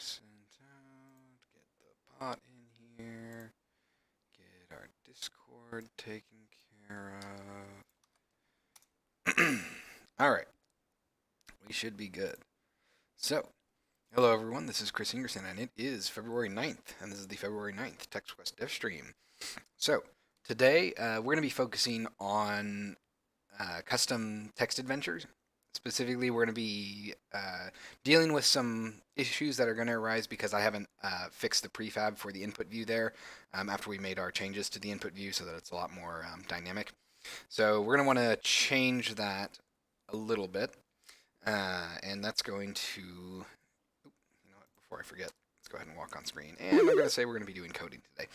sent out. Get the bot in here. Get our Discord taken care of. Alright. We should be good. So, hello everyone, this is Chris Ingerson, and it is February 9th, and this is the February 9th TextQuest Devstream. So, today we're going to be focusing on custom text adventures. Specifically, we're going to be dealing with some issues that are going to arise because I haven't fixed the prefab for the input view there after we made our changes to the input view so that it's a lot more dynamic. So we're going to want to change that a little bit, and that's going to, you know what, before I forget, let's go ahead and walk on screen. And I'm going to say we're going to be doing coding today.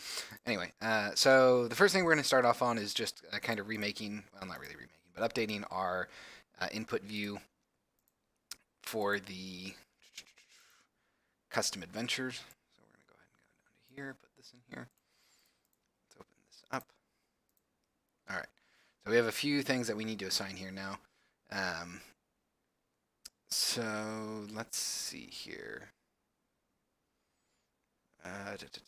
Anyway, so the first thing we're going to start off on is just kind of remaking, well, not really remaking, but updating our input view for the custom adventures. So we're going to go ahead and go down to here, put this in here. Let's open this up. All right. So we have a few things that we need to assign here now. So let's see here. Might it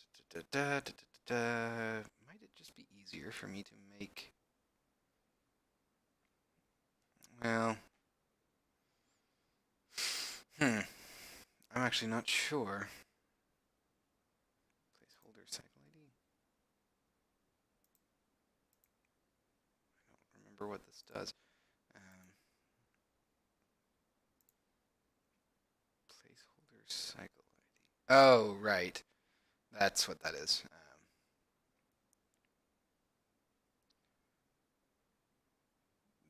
just be easier for me to make... Well, I'm actually not sure. Placeholder cycle ID. I don't remember what this does. Placeholder cycle ID. Oh, right. That's what that is.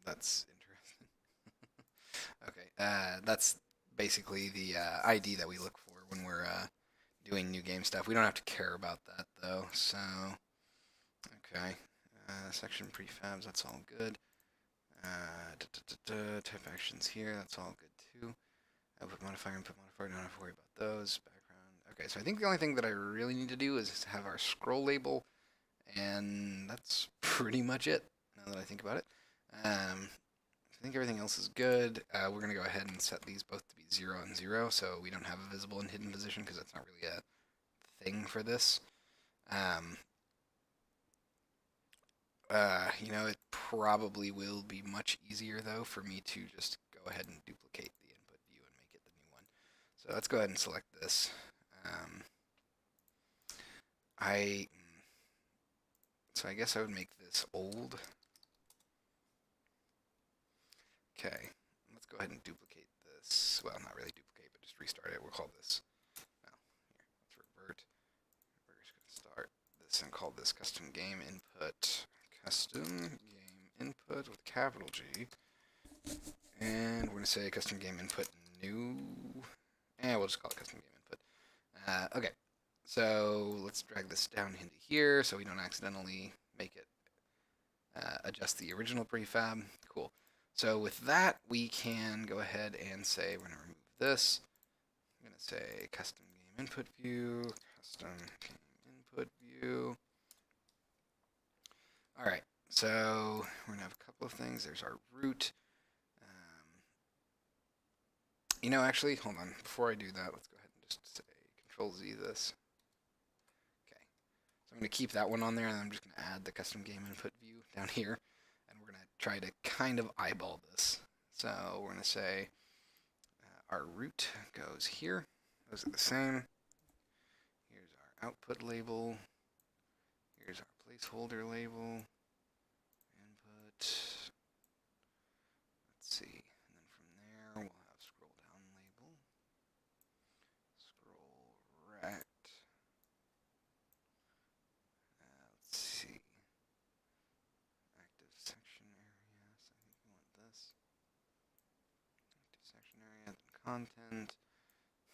That's interesting. Okay, that's basically the ID that we look for when we're doing new game stuff. We don't have to care about that though. So, okay, section prefabs, that's all good. Type actions here, that's all good too. Output modifier, input modifier, don't have to worry about those. Background. Okay, so I think the only thing that I really need to do is have our scroll label, and that's pretty much it. Now that I think about it. I think everything else is good. We're going to go ahead and set these both to be 0 and 0, so we don't have a visible and hidden position because that's not really a thing for this. You know, it probably will be much easier, though, for me to just go ahead and duplicate the input view and make it the new one. So let's go ahead and select this. So I guess I would make this old. Okay, let's go ahead and duplicate this. Well, not really duplicate, but just restart it. We'll call this, well, here, let's revert. We're just going to start this and call this custom game input. Custom game input with a capital G. And we're going to say custom game input new. And we'll just call it custom game input. Okay, so let's drag this down into here so we don't accidentally make it adjust the original prefab. Cool. So with that, we can go ahead and say we're going to remove this. I'm going to say custom game input view, custom game input view. All right, so we're going to have a couple of things. There's our root. You know, actually, hold on. Before I do that, let's go ahead and just say Control Z this. Okay, so I'm going to keep that one on there, and I'm just going to add the custom game input view down here. Try to kind of eyeball this. So we're going to say our root goes here. Those are the same. Here's our output label. Here's our placeholder label. Input. Let's see. And then from there, we'll have scroll down label. Scroll right. Let's see. Active section area. So I think we want this. Active section area, then content,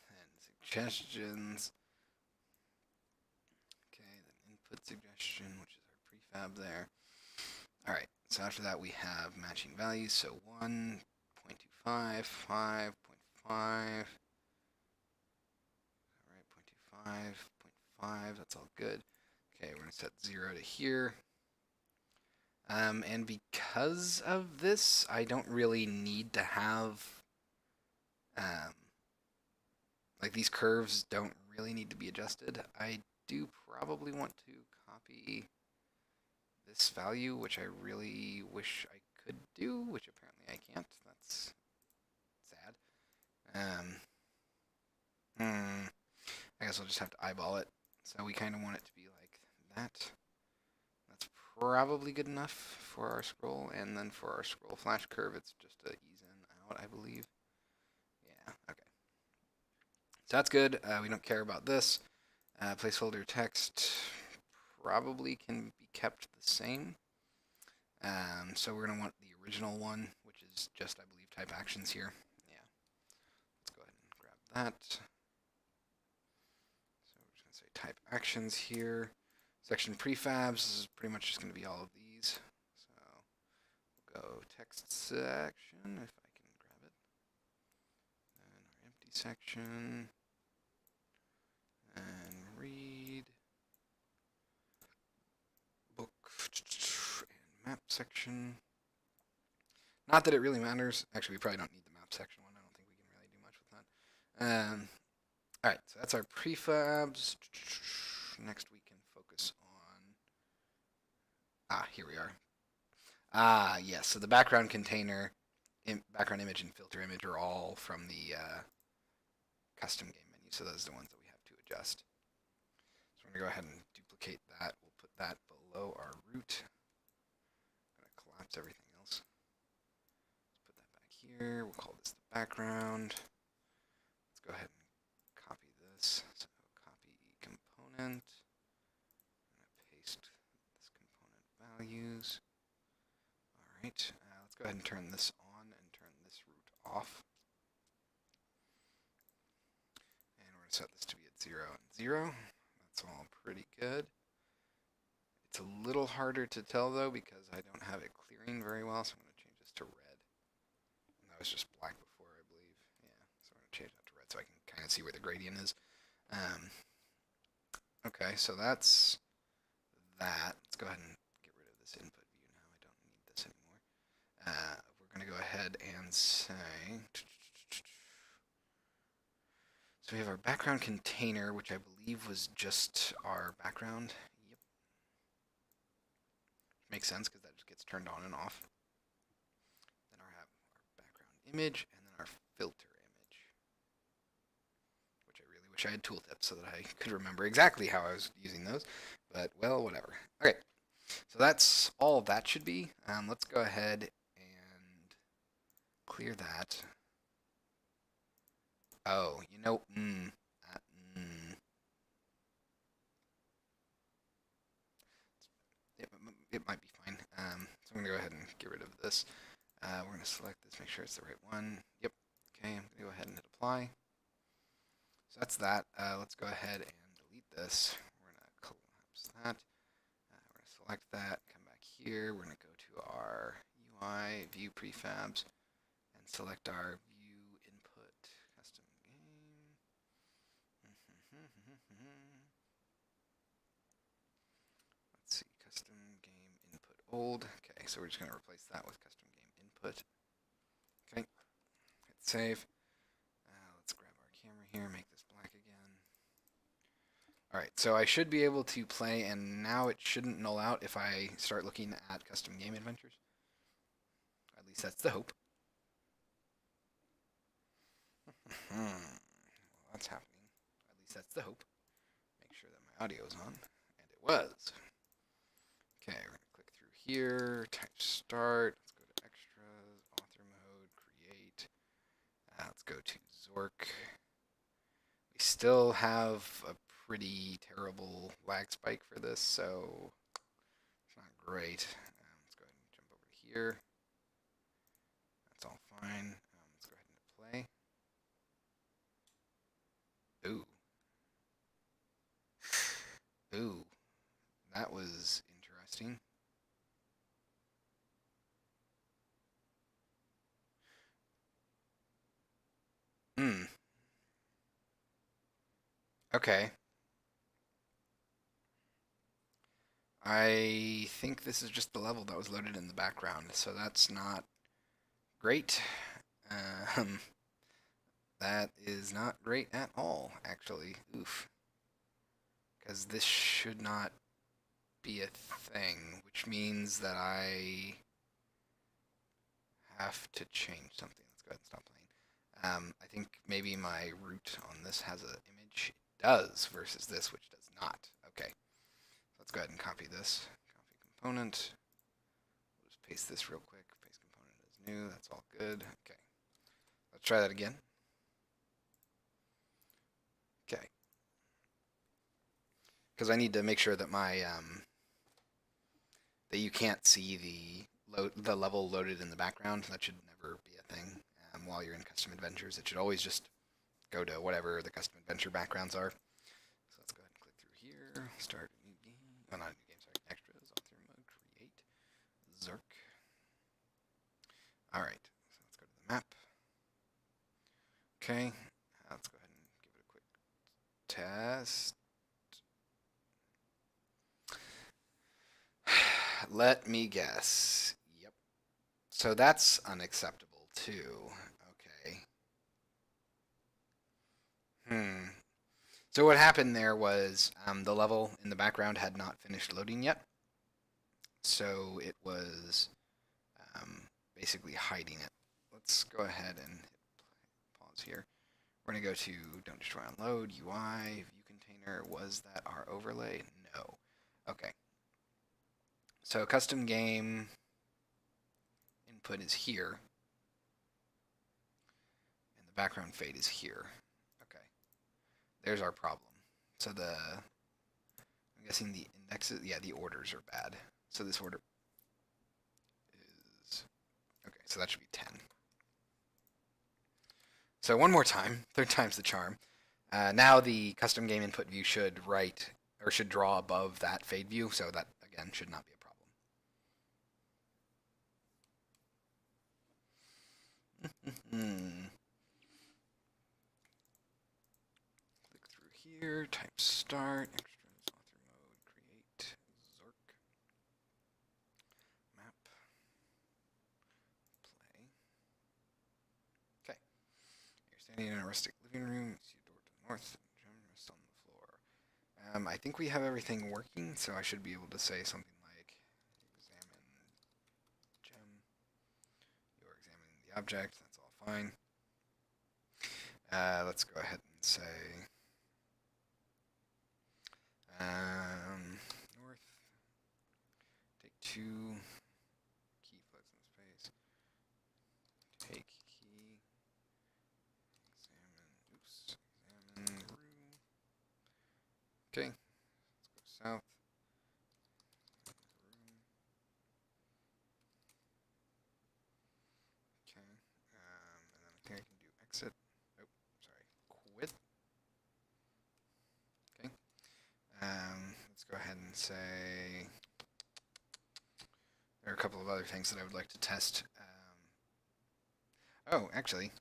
then suggestions. Okay, then input suggestion, which is our prefab there. All right, so after that we have matching values. So 1, 0.25, 5, 0.5. All right, 0.25, 0.5, that's all good. Okay, we're going to set 0 to here. And because of this, I don't really need to have Like these curves don't really need to be adjusted. I do probably want to copy this value, which I really wish I could do, which apparently I can't. That's sad. Um, I guess I'll just have to eyeball it. So we kind of want it to be like that. That's probably good enough for our scroll, and then for our scroll flash curve, it's just a ease in out, I believe. Yeah, okay. So that's good. We don't care about this. Placeholder text probably can be kept the same. So we're going to want the original one, which is just, I believe, type actions here. Yeah. Let's go ahead and grab that. So we're just going to say type actions here. Section prefabs is pretty much just going to be all of these. So we'll go text section, if I can grab it. And our empty section. And read. Book and map section. Not that it really matters. Actually, we probably don't need the map section one. I don't think we can really do much with that. All right, so that's our prefabs. Next, we can focus on. Here we are. Yes. So the background container, background image, and filter image are all from the custom game menu. So those are the ones that we have to adjust. So we're gonna go ahead and duplicate that. We'll put that below our root. I'm gonna collapse everything else. Let's put that back here. We'll call this the background. Let's go ahead and copy this. So copy component. I'm gonna paste this component values. All right. Let's go ahead and turn this on and turn this root off. And we're gonna set this to be at 0 and 0. That's all pretty good. It's a little harder to tell though because I don't have it clearing very well, so I'm going to change this to red. And that was just black before, I believe. Yeah, so I'm going to change that to red so I can kind of see where the gradient is. Okay, so that's that. Let's go ahead and get rid of this input view now. I don't need this anymore. We're going to go ahead and say... So we have our background container, which I believe was just our background. Yep. Makes sense because that just gets turned on and off. Then our background image, and then our filter image, which I really wish I had tooltips so that I could remember exactly how I was using those. But, well, whatever. Okay, so that's all that should be. Let's go ahead and clear that. Oh, you know, it might be fine. So I'm going to go ahead and get rid of this. We're going to select this, make sure it's the right one. Yep. Okay, I'm going to go ahead and hit apply. So that's that. Let's go ahead and delete this. We're going to collapse that. We're going to select that, come back here. We're going to go to our UI, view prefabs, and select our view input custom game. Let's see, custom game input old. Okay, so we're just going to replace that with custom game input. Okay, hit save. Let's grab our camera here, make this black again. All right, so I should be able to play, and now it shouldn't null out if I start looking at custom game adventures. At least that's the hope. Well, that's happening. At least that's the hope. Make sure that my audio is on, and it was. Okay, we're going to click through here, type start. Let's go to extras, author mode, create. Let's go to Zork. We still have a pretty terrible lag spike for this, so it's not great. Let's go ahead and jump over to here. That's all fine. Let's go ahead and play. Ooh. Ooh. That was interesting. Okay. I think this is just the level that was loaded in the background, so that's not great. That is not great at all, actually. Oof. Because this should not be a thing, which means that I have to change something. Let's go ahead and stop playing. I think maybe my root on this has an image. It does, versus this, which does not. Okay. Let's go ahead and copy this. Copy component. We'll just paste this real quick. Paste component as new. That's all good. Okay. Let's try that again. Okay. Because I need to make sure that my that you can't see the level loaded in the background. That should never be a thing while you're in custom adventures. It should always just go to whatever the custom adventure backgrounds are. So let's go ahead and click through here. Start a new game. Oh, not a new game. Sorry, extras. Author mode. Create. Zerk. All right. So let's go to the map. Okay. Let's go ahead and give it a quick test. Let me guess. Yep. So that's unacceptable too. Okay. So what happened there was the level in the background had not finished loading yet. So it was basically hiding it. Let's go ahead and hit pause here. We're going to go to Don't Destroy on Load, UI, View Container. Was that our overlay? No. Okay. So custom game input is here. And the background fade is here. Okay. There's our problem. So I'm guessing the indexes, yeah, the orders are bad. So this order is, okay, so that should be 10. So one more time, third time's the charm. Now the custom game input view should should draw above that fade view, so that, again, should not be a problem. Click through here, type start, extras, author mode, create, Zork, map, play. Okay. You're standing in a rustic living room, you see a door to the north, and gem rests on the floor. I think we have everything working, so I should be able to say something like examine gem. You're examining the object, that's all fine. Let's go ahead and say north, take 2, key floats in space, take key, examine room. Okay, let's go south, room. Okay, and then I think I can do exit. Oh, sorry, quit. Okay, let's go ahead and say there are a couple of other things that I would like to test. Oh, actually.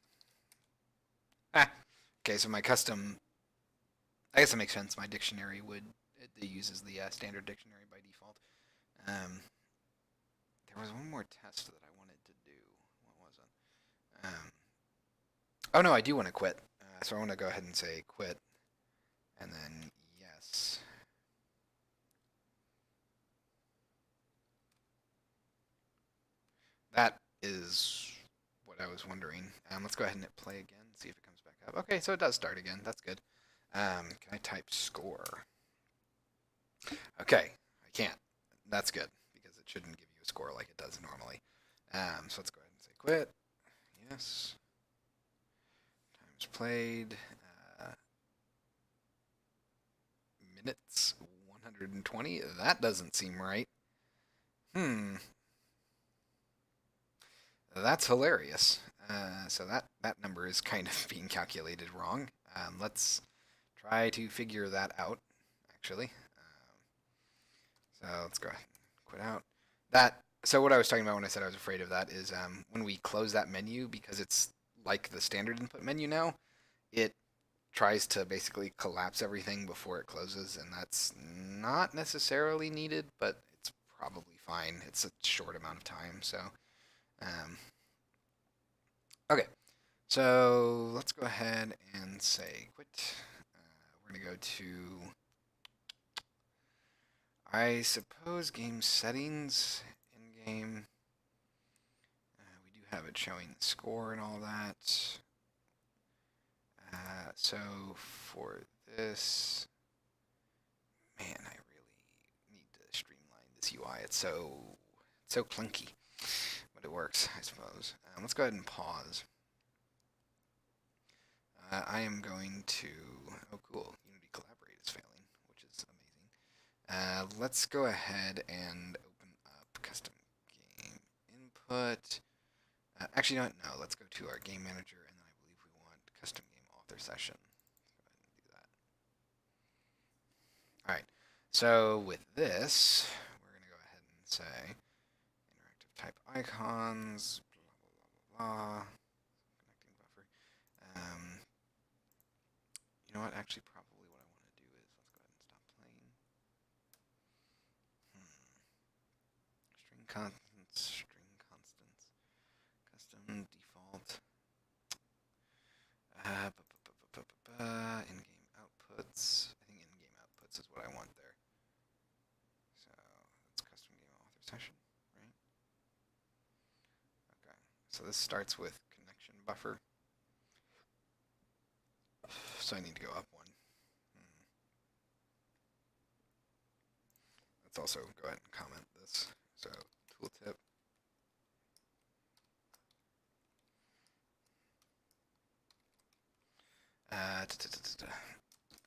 Okay, so my custom, I guess it makes sense. My dictionary it uses the standard dictionary by default. There was one more test that I wanted to do. What was it? Oh no, I do want to quit. So I want to go ahead and say quit, and then yes. That is what I was wondering. Let's go ahead and hit play again, see if it comes back up. Okay, so it does start again. That's good. Can I type score? Okay, I can't. That's good, because it shouldn't give you a score like it does normally. So let's go ahead and say quit. Yes. Times played. Minutes 120. That doesn't seem right. That's hilarious. So that number is kind of being calculated wrong. Let's try to figure that out, actually. So let's go ahead and quit out. So what I was talking about when I said I was afraid of that is when we close that menu, because it's like the standard input menu now, it tries to basically collapse everything before it closes, and that's not necessarily needed, but it's probably fine. It's a short amount of time, so. Okay, So let's go ahead and say quit. We're gonna go to, I suppose, game settings, in game. We do have it showing the score and all that. So for this, man, I really need to streamline this UI. It's so clunky, but it works, I suppose. Let's go ahead and pause. I am going to, oh cool, Unity Collaborate is failing, which is amazing. Let's go ahead and open up custom game input. Actually, no, let's go to our game manager, and then I believe we want custom game author session. Let's go ahead and do that. All right, so with this, we're going to go ahead and say interactive type icons, blah, blah, blah, blah. Connecting buffer. You know what? Actually, probably what I want to do is let's go ahead and stop playing. String constants, custom default. In-game outputs. I think in-game outputs is what I want there. So that's custom game author session, right? Okay. So this starts with connection buffer. So I need to go up one. Let's also go ahead and comment this. So tooltip.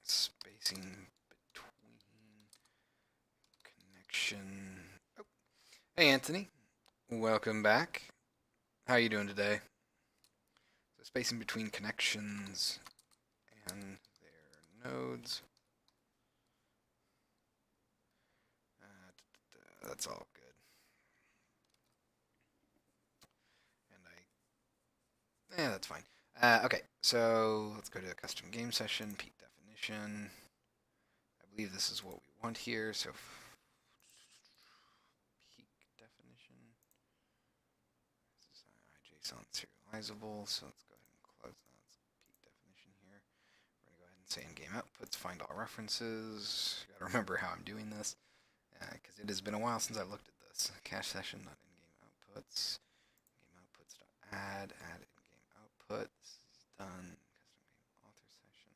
Spacing between connection. Oh. Hey Anthony, welcome back. How are you doing today? So spacing between connections and their nodes. That's all good. And yeah, that's fine. Okay, so let's go to the custom game session, peak definition. I believe this is what we want here, so peak definition. This is JSON serializable, so let's go ahead and close that. Let's peak definition here. We're going to go ahead and say in-game outputs, find all references. You gotta remember how I'm doing this, because it has been a while since I looked at this. Cache session, not in-game outputs. In-game outputs.add, add in-game outputs. Done. Custom game author session.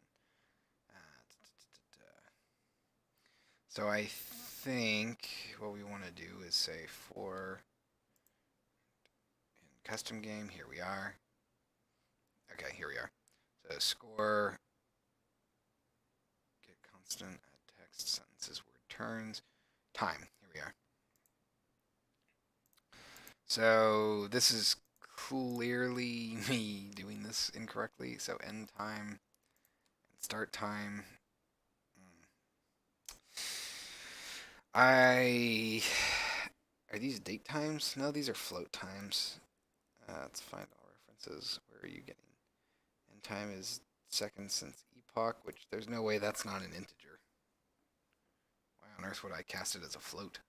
So I think what we want to do is say for in custom game, here we are. Okay, here we are. So score, get constant, add text, sentences, word turns, time. Here we are. So this is clearly me doing this incorrectly. So end time and start time. Are these date times? No, these are float times. Let's find all references. Where are you getting? End time is seconds since epoch, which there's no way that's not an integer. Why on earth would I cast it as a float?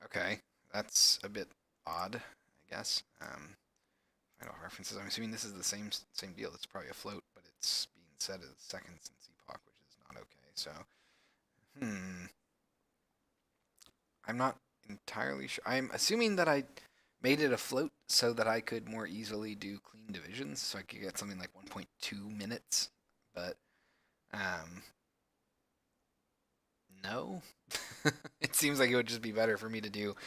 Okay, that's a bit odd, I guess. Find all references. I'm assuming this is the same deal. It's probably a float, but it's being set as seconds since epoch, which is not okay. So, I'm not entirely sure. I'm assuming that I made it a float so that I could more easily do clean divisions, so I could get something like 1.2 minutes. But, no. It seems like it would just be better for me to do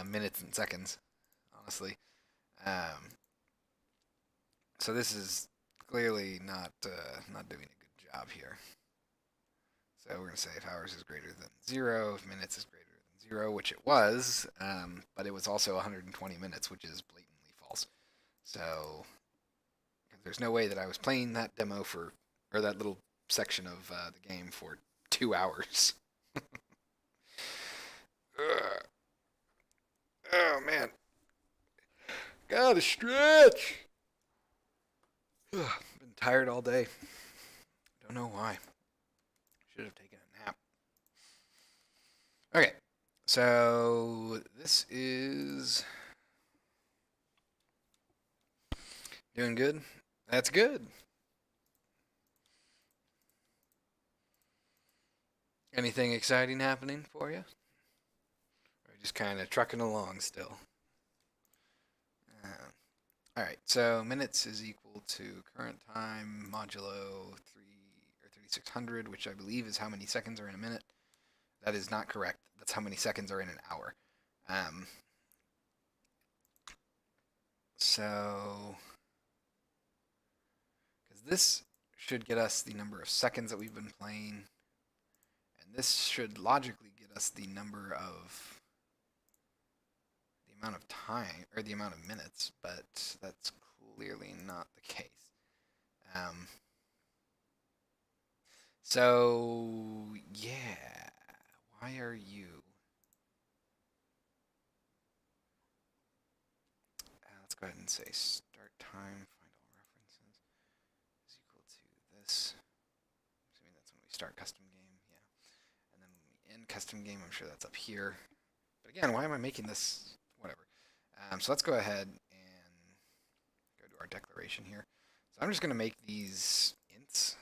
minutes and seconds, honestly. So this is clearly not doing a good job here. So we're going to say if hours is greater than 0, if minutes is greater than 0, which it was, but it was also 120 minutes, which is blatantly false. So there's no way that I was playing that demo for, or that little section of the game for 2 hours. Oh man, gotta stretch. Been tired all day. Don't know why. Should have taken a nap. Okay, So this is doing good. That's good. Anything exciting happening for you? Or just kind of trucking along still? All right. So minutes is equal to current time modulo 3600, which I believe is how many seconds are in a minute. That is not correct. That's how many seconds are in an hour. Um, so, because this should get us the number of seconds that we've been playing, and this should logically get us the number of the amount of time or the amount of minutes, but that's clearly not the case. Um, so yeah, why are you? Let's go ahead and say start time, find all references is equal to this. Assuming that's when we start custom game, yeah. And then when we end custom game, I'm sure that's up here. But again, why am I making this? Whatever. So let's go ahead and go to our declaration here. So I'm just going to make these ints.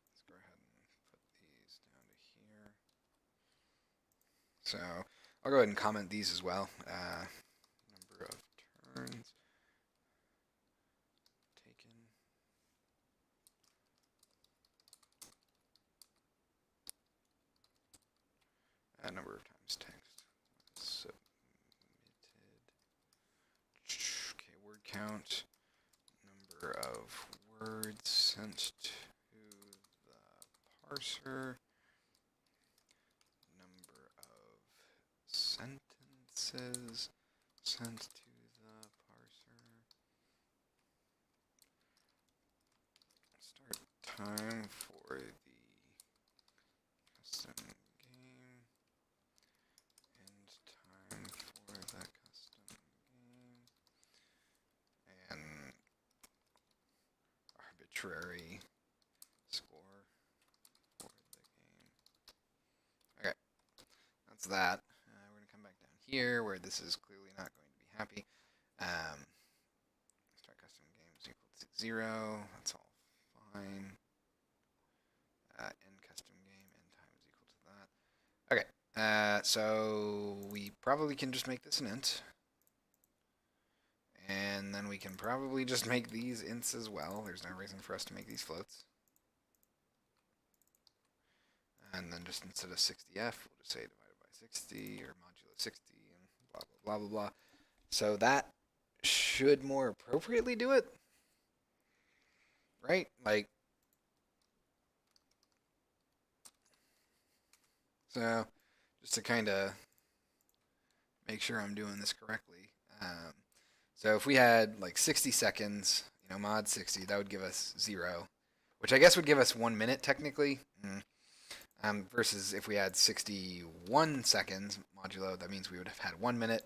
Let's go ahead and put these down to here. So I'll go ahead and comment these as well. Number of turns taken. Number of times text submitted. Okay, word count. Number of words sent to the parser. Number of sentences sent to the parser. Start time for the custom game. End time for the custom game. And arbitrary score for the game. Okay, that's that. We're going to come back down here where this is clearly not going to be happy. Start custom game is equal to 0. That's all fine. End custom game, end time is equal to that. Okay, so we probably can just make this an int. And then we can probably just make these ints as well. There's no reason for us to make these floats. And then just instead of 60f, we'll just say divided by 60 or modulo 60 and blah, blah, blah, blah, blah. So that should more appropriately do it. Right? Like, so just to kind of make sure I'm doing this correctly. So if we had like 60 seconds, mod 60, that would give us 0, which I guess would give us 1 minute technically. Versus if we had 61 seconds modulo, that means we would have had 1 minute.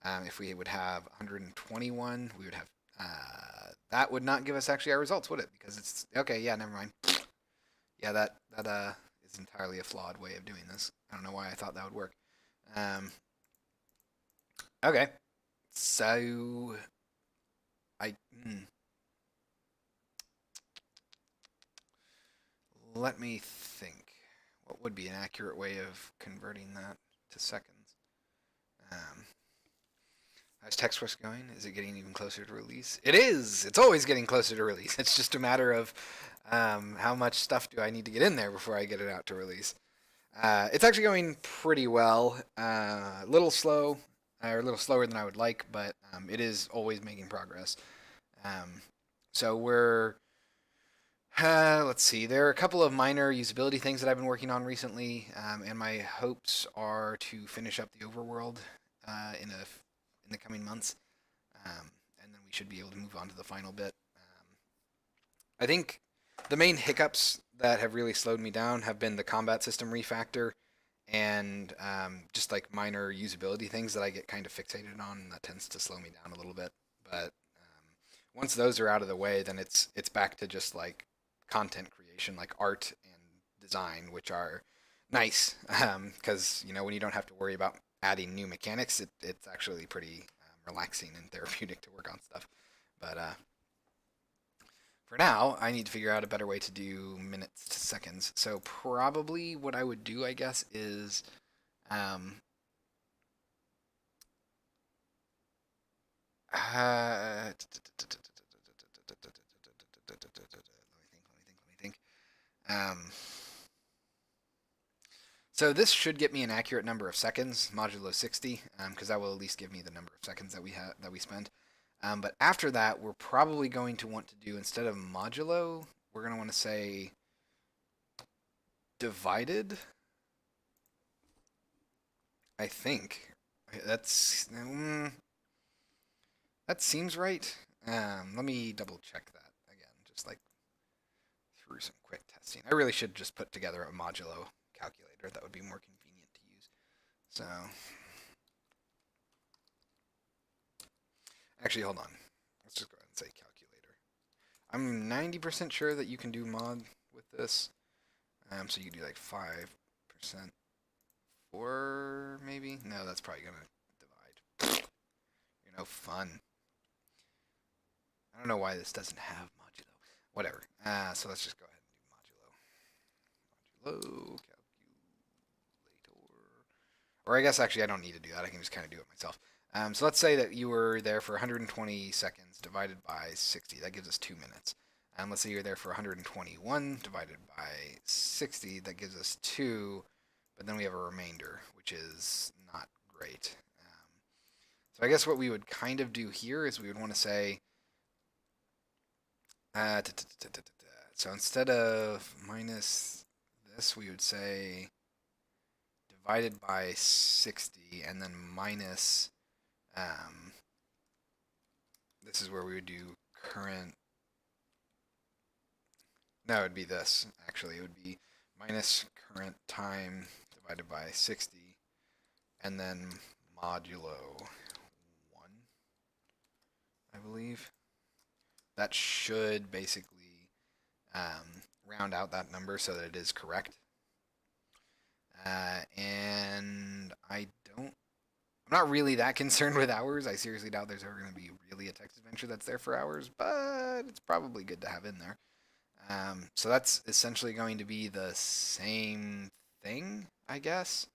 If we would have 121, we would have, that would not give us actually our results, would it? Because it's, okay, yeah, never mind. Yeah, that is entirely a flawed way of doing this. I don't know why I thought that would work. Okay, so let me think. What would be an accurate way of converting that to seconds? How's TextQuest going? Is it getting even closer to release? It is! It's always getting closer to release. It's just a matter of how much stuff do I need to get in there before I get it out to release. It's actually going pretty well. A little slow, or a little slower than I would like, but it is always making progress. So we're, let's see, there are a couple of minor usability things that I've been working on recently, and my hopes are to finish up the overworld in the coming months, and then we should be able to move on to the final bit. I think the main hiccups that have really slowed me down have been the combat system refactor and just like minor usability things that I get kind of fixated on, and that tends to slow me down a little bit. But once those are out of the way, then it's back to just like content creation, like art and design, which are nice because when you don't have to worry about adding new mechanics, it's actually pretty relaxing and therapeutic to work on stuff. But for now, I need to figure out a better way to do minutes to seconds. So probably what I would do, I guess, is um, let me think. So this should get me an accurate number of seconds, modulo 60, because that will at least give me the number of seconds that we spend. But after that, we're probably going to want to do, instead of modulo, we're going to want to say divided. I think that seems right. Let me double check that again, just like through some quick testing. I really should just put together a modulo calculator. That would be more convenient to use. So, actually, hold on. Let's just go ahead and say calculator. I'm 90% sure that you can do mod with this. So you can do like 5%, 4 maybe? No, that's probably going to divide. You're no fun. I don't know why this doesn't have modulo. Whatever. So let's just go ahead and do modulo. Modulo calculator. Or I guess actually I don't need to do that. I can just kind of do it myself. So let's say that you were there for 120 seconds divided by 60. That gives us 2 minutes. And let's say you're there for 121 divided by 60. That gives us 2. But then we have a remainder, which is not great. So I guess what we would kind of do here is we would want to say, so instead of minus this, we would say divided by 60, and then minus, this is where we would do current, no, it would be this, actually. It would be minus current time divided by 60, and then modulo 1, I believe. That should basically round out that number so that it is correct. And I'm not really that concerned with hours. I seriously doubt there's ever going to be really a text adventure that's there for hours, but it's probably good to have in there. So that's essentially going to be the same thing, I guess,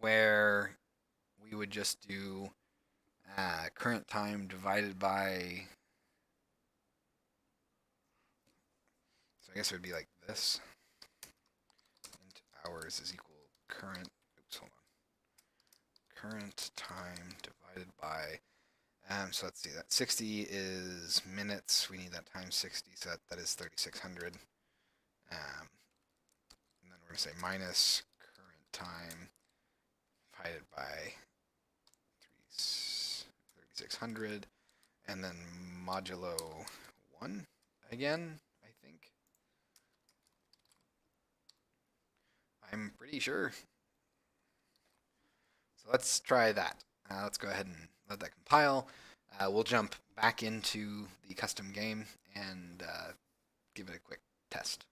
where we would just do current time divided by, so I guess it would be like this. Int hours is equal current, hold on. Current time divided by, so let's see, that 60 is minutes. We need that times 60, so that is 3,600. And then we're going to say minus current time divided by 3,600. And then modulo 1 again, I think. I'm pretty sure. So let's try that. Let's go ahead and let that compile. We'll jump back into the custom game and give it a quick test.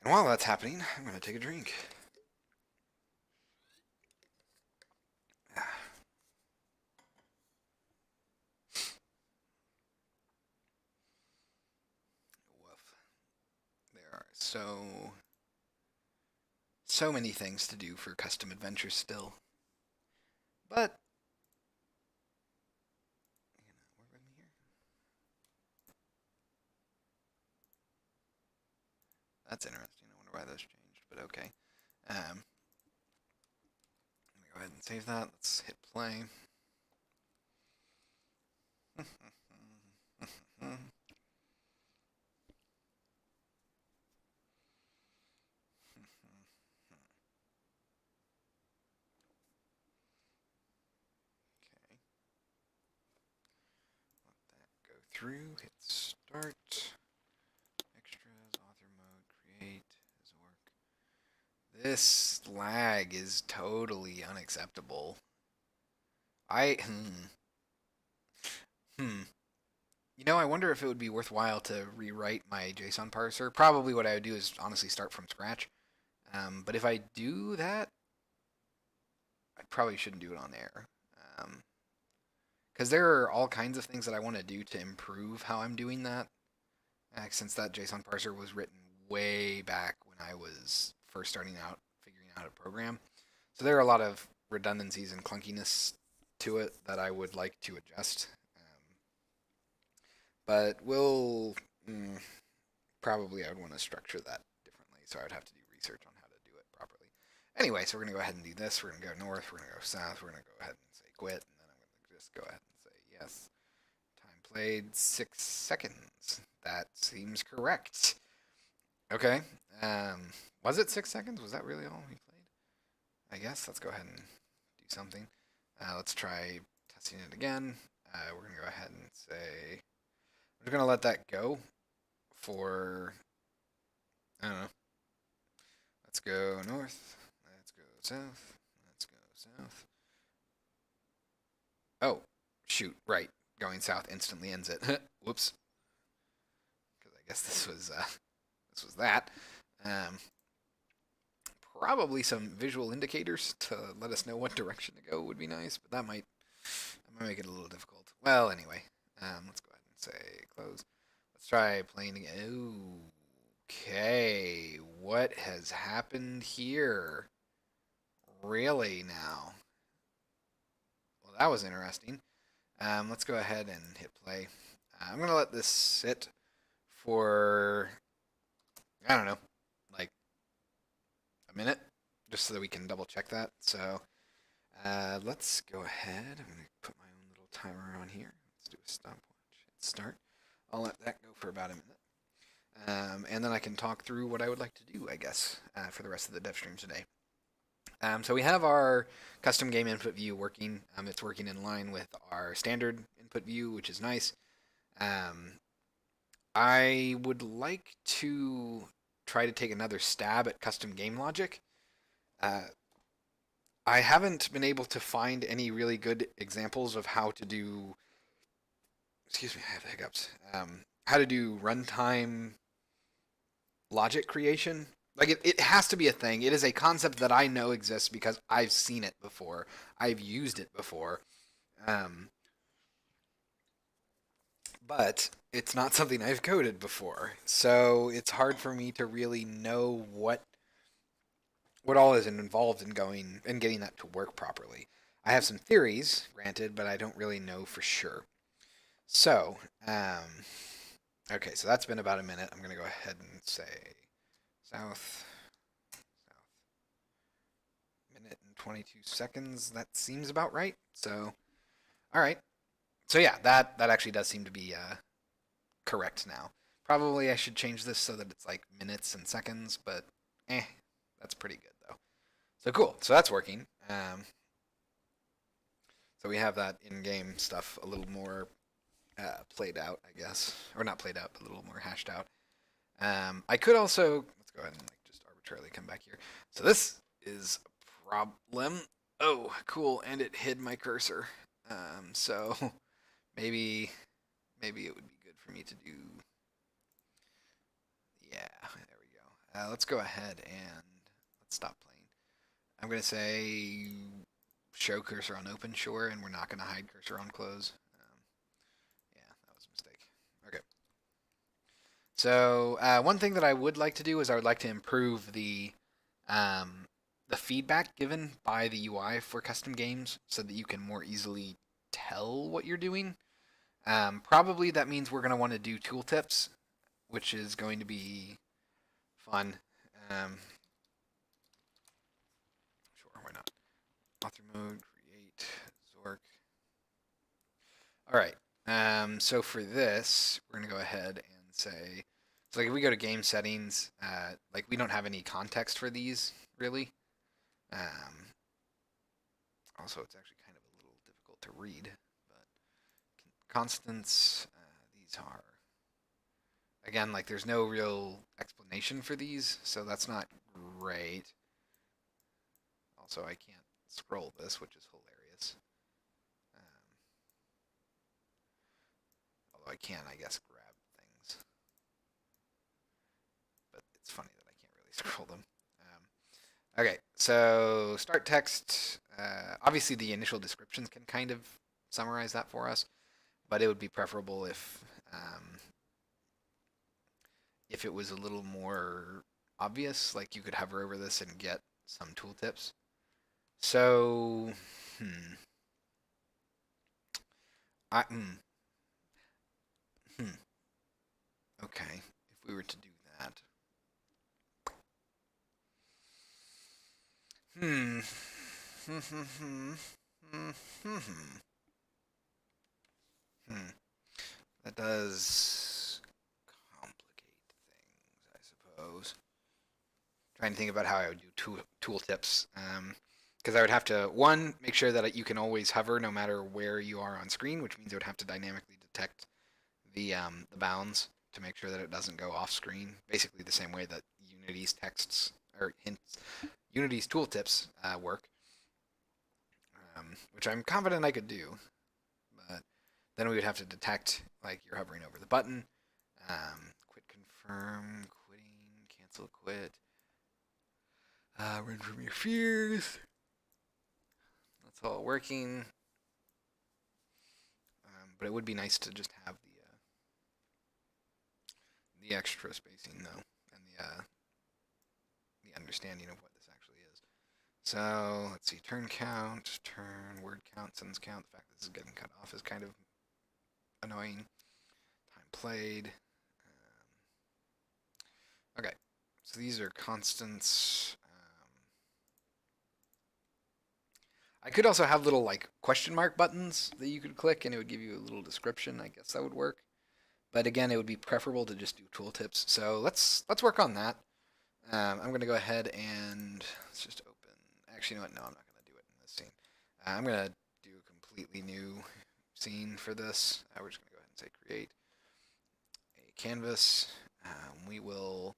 And while that's happening, I'm going to take a drink. Woof. There are so many things to do for custom adventures still. But work with me here. That's interesting. I wonder why those changed, but okay. Let me go ahead and save that. Let's hit play. Through, hit start, extras, author mode, create, his work. This lag is totally unacceptable. I hmm. I wonder if it would be worthwhile to rewrite my JSON parser. Probably what I would do is honestly start from scratch. But if I do that, I probably shouldn't do it on air. Because there are all kinds of things that I want to do to improve how I'm doing that. Since that JSON parser was written way back when I was first starting out figuring out how to program. So there are a lot of redundancies and clunkiness to it that I would like to adjust. But mm, probably I would want to structure that differently, so I'd have to do research on how to do it properly. Anyway, so we're going to go ahead and do this. We're going to go north, we're going to go south, we're going to go ahead and say quit, and then I'm going to just go ahead and say yes. Time played 6 seconds. That seems correct. Okay. Was it 6 seconds? Was that really all we played? I guess. Let's go ahead and do something. Let's try testing it again. We're going to go ahead and say, we're going to let that go for, I don't know. Let's go north. Let's go south. Let's go south. Oh, shoot. Right. Going south instantly ends it. Whoops. Because I guess this was that. Um, Probably some visual indicators to let us know what direction to go would be nice, but that might make it a little difficult. Well, anyway, let's go ahead and say close. Let's try playing again. Okay, what has happened here? Really now? Well, that was interesting. Let's go ahead and hit play. I'm gonna let this sit for, I don't know, like a minute, just so that we can double check that. So let's go ahead. I'm gonna put my own little timer on here. Let's do a stopwatch. Hit start. I'll let that go for about a minute. And then I can talk through what I would like to do, I guess, for the rest of the Devstream today. So we have our custom game input view working. It's working in line with our standard input view, which is nice. I would like to try to take another stab at custom game logic. I haven't been able to find any really good examples of how to do. Excuse me, I have hiccups. How to do runtime logic creation. Like it has to be a thing. It is a concept that I know exists because I've seen it before. I've used it before. Um, but it's not something I've coded before. So it's hard for me to really know what all is involved in going and getting that to work properly. I have some theories, granted, but I don't really know for sure. So, okay, so that's been about a minute. I'm going to go ahead and say south, south, minute and 22 seconds. That seems about right. So, all right. So yeah, that actually does seem to be correct now. Probably I should change this so that it's like minutes and seconds, but that's pretty good though. So cool. So that's working. So we have that in-game stuff a little more played out, I guess, or not played out, but a little more hashed out. I could also let's go ahead and like just arbitrarily come back here. So this is a problem. Oh, cool, and it hid my cursor. So maybe it would be good for me to do. Yeah, there we go. Let's go ahead and let's stop playing. I'm gonna say show cursor on open, sure, and we're not gonna hide cursor on close. Yeah, that was a mistake. Okay. So one thing that I would like to do is I would like to improve the feedback given by the UI for custom games so that you can more easily tell what you're doing. Probably that means we're going to want to do tooltips, which is going to be fun. Sure, why not? Author mode, create, Zork. All right. So for this, we're going to go ahead and say, so like if we go to game settings, like we don't have any context for these really. Also, it's actually kind of a little difficult to read, but constants, these are, again, like there's no real explanation for these, so that's not great. Also, I can't scroll this, which is hilarious. I can, I guess, grab things. But it's funny that I can't really scroll them. Okay, so start text. Obviously, the initial descriptions can kind of summarize that for us, but it would be preferable if it was a little more obvious, like you could hover over this and get some tooltips. So, hmm. I, hmm. Hmm. Okay, if we were to do that. Hmm. Hmm. Hmm. Hmm. Hmm. Hmm. That does complicate things, I suppose. Trying to think about how I would do tooltips. Because I would have to, one, make sure that you can always hover no matter where you are on screen, which means it would have to dynamically detect the bounds to make sure that it doesn't go off screen. Basically the same way that Unity's texts or hints, Unity's tooltips work, which I'm confident I could do. But then we would have to detect like you're hovering over the button, quit confirm, quitting, cancel quit, run from your fears. That's all working. But it would be nice to just have the extra spacing though, and the understanding of what this actually is. So let's see, turn count, turn, word count, sentence count. The fact that this is getting cut off is kind of annoying. Time played. Okay, so these are constants. I could also have little like question mark buttons that you could click and it would give you a little description. I guess that would work. But again, it would be preferable to just do tooltips. So let's work on that. I'm going to go ahead and let's just open. Actually, you know what? No, I'm not going to do it in this scene. I'm going to do a completely new scene for this. We're just going to go ahead and say create a canvas. We will.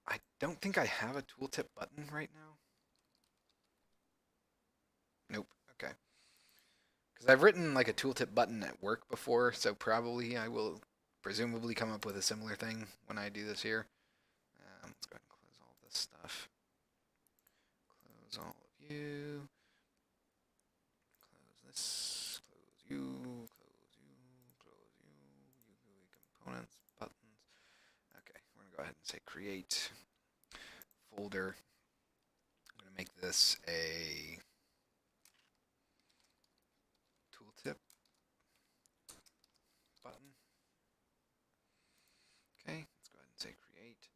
I don't think I have a tooltip button right now. Nope. Okay. Because I've written like a tooltip button at work before, so probably I will presumably come up with a similar thing when I do this here. Let's go ahead and close all this stuff. Close all of you. Close this. Close you. Close you. Close you. GUI components. Buttons. Okay, we're going to go ahead and say create folder. I'm going to make this a tooltip button. Okay, let's go ahead and say create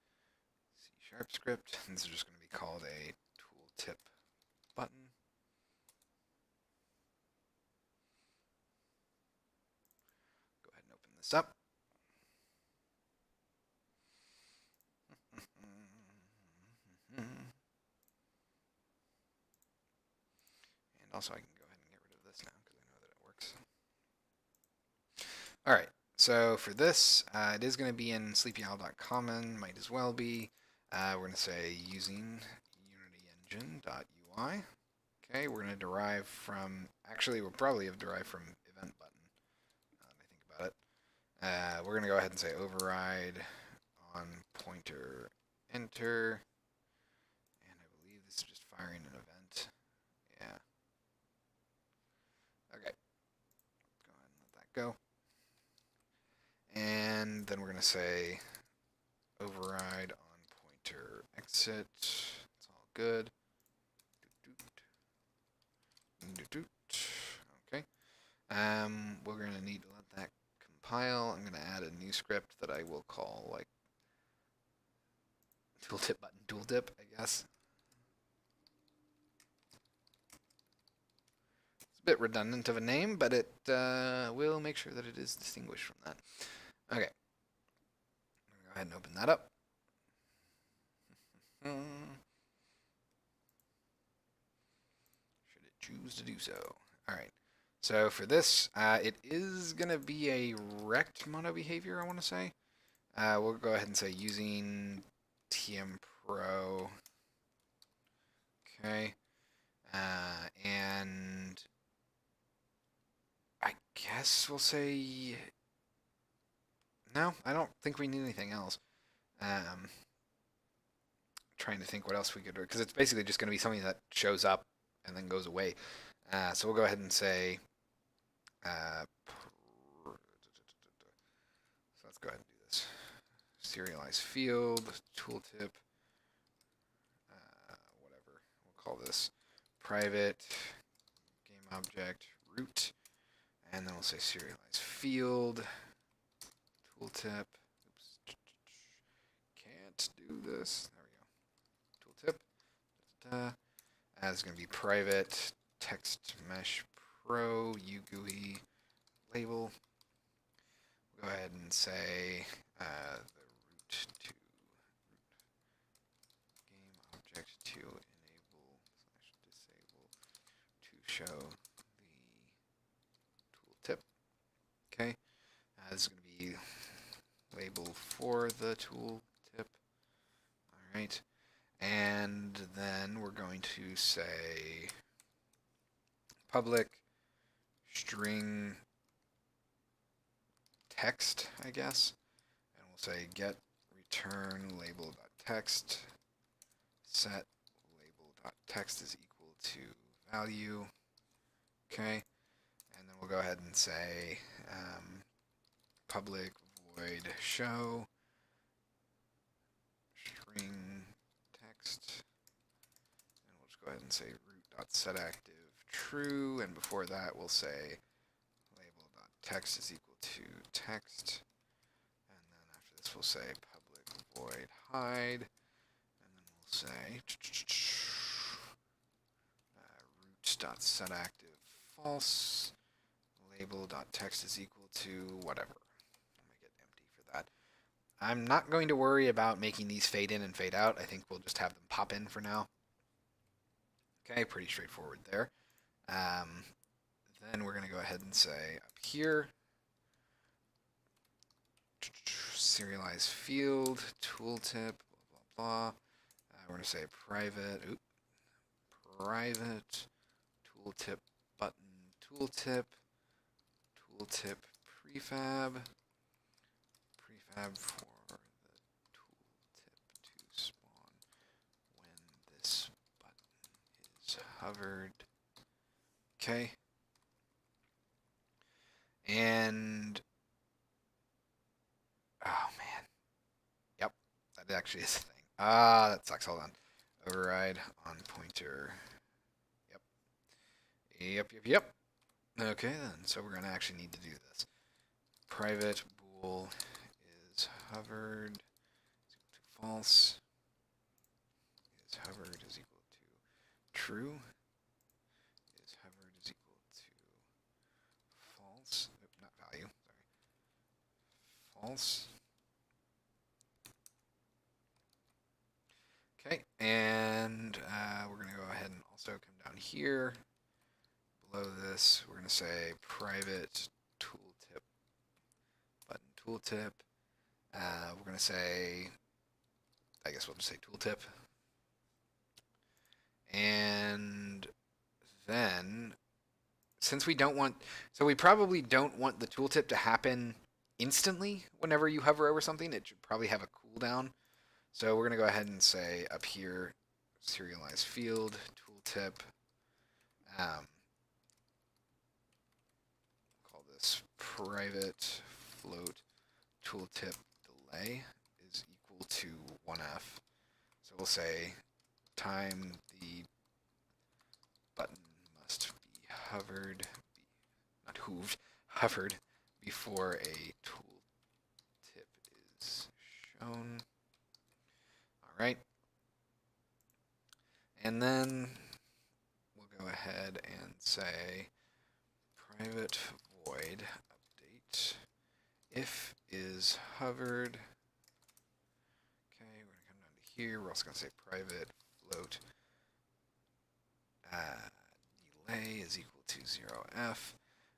C# script. And this is just going to be called a tooltip button. Go ahead and open this up. And also I can go ahead and get rid of this now because I know that it works. All right, so for this, it is going to be in sleepyowl.common, might as well be. We're going to say using unityengine.ui. Okay, we're going to derive from, actually we'll probably have derived from event button, now that I think about it. We're going to go ahead and say override on pointer enter, and I believe this is just firing an event. Yeah. Okay, go ahead and let that go. And then we're going to say override on pointer exit. It's all good. Okay. We're going to need to let that compile. I'm going to add a new script that I will call like tooltip button tooltip, I guess. It's a bit redundant of a name, but it will make sure that it is distinguished from that. Okay. I'm going to go ahead and open that up. Should it choose to do so? All right. So for this, it is going to be a rect mono behavior, I want to say. We'll go ahead and say using TM Pro. Okay. And I guess we'll say No, I don't think we need anything else. Trying to think what else we could do, because it's basically just going to be something that shows up and then goes away. So we'll go ahead and say, so let's go ahead and do this. Serialize field, tooltip, whatever. We'll call this private game object root, and then we'll say serialize field, tooltip. Oops, can't do this. There we go. Tooltip. As going to be private text mesh pro UGUI label. We'll go ahead and say the root to game object to enable / disable to show the tooltip. Okay, this is going to be label for the tooltip. All right. And then we're going to say public string text, I guess. And we'll say get return label.text set label.text is equal to value. Okay. And then we'll go ahead and say public void show string text, and we'll just go ahead and say root.setActive true, and before that we'll say label.text is equal to text, and then after this we'll say public void hide, and then we'll say root.setActive false, label.text is equal to whatever. I'll make it empty for that. I'm not going to worry about making these fade in and fade out. I think we'll just have them pop in for now. Okay, pretty straightforward there. Then we're going to go ahead and say up here, serialize field, tooltip, blah, blah, blah. We're going to say private tooltip button, tooltip prefab for the tooltip to spawn when this button is hovered. Okay. And oh man. Yep, that actually is a thing. That sucks. Hold on. Override on pointer. Yep. Okay then. So we're gonna actually need to do this. Private bool is hovered is equal to false. Is hovered is equal to true. Is hovered is equal to false. Nope, not value. Sorry. False. Okay, and we're gonna go ahead and also come down here. Below this, we're gonna say private tooltip button tooltip. We're going to say, I guess we'll just say tooltip. And then, since we don't want, so we probably don't want the tooltip to happen instantly whenever you hover over something. It should probably have a cooldown. So we're going to go ahead and say up here, serialize field, tooltip. Call this private float tooltip delay is equal to 1f. So we'll say time the button must be hovered, not hooved, hovered before a tooltip is shown. All right. And then we'll go ahead and say private void update if is hovered. Okay, we're going to come down to here. We're also going to say private float delay is equal to 0f.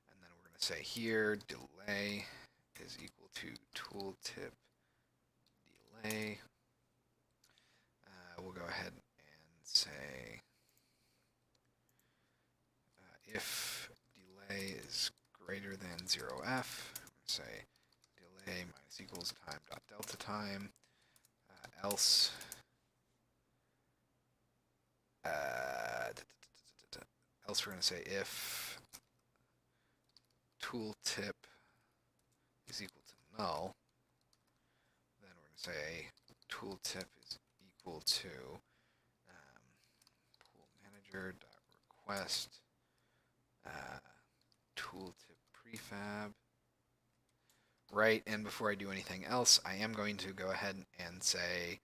And then we're going to say here delay is equal to tooltip delay. We'll go ahead and say if delay is greater than 0f, I'm going to say delay minus x equals time dot delta time, else else we're going to say if tooltip is equal to null, then we're going to say tooltip is equal to pool manager dot request tooltip prefab. Right, and before I do anything else, I am going to go ahead and say,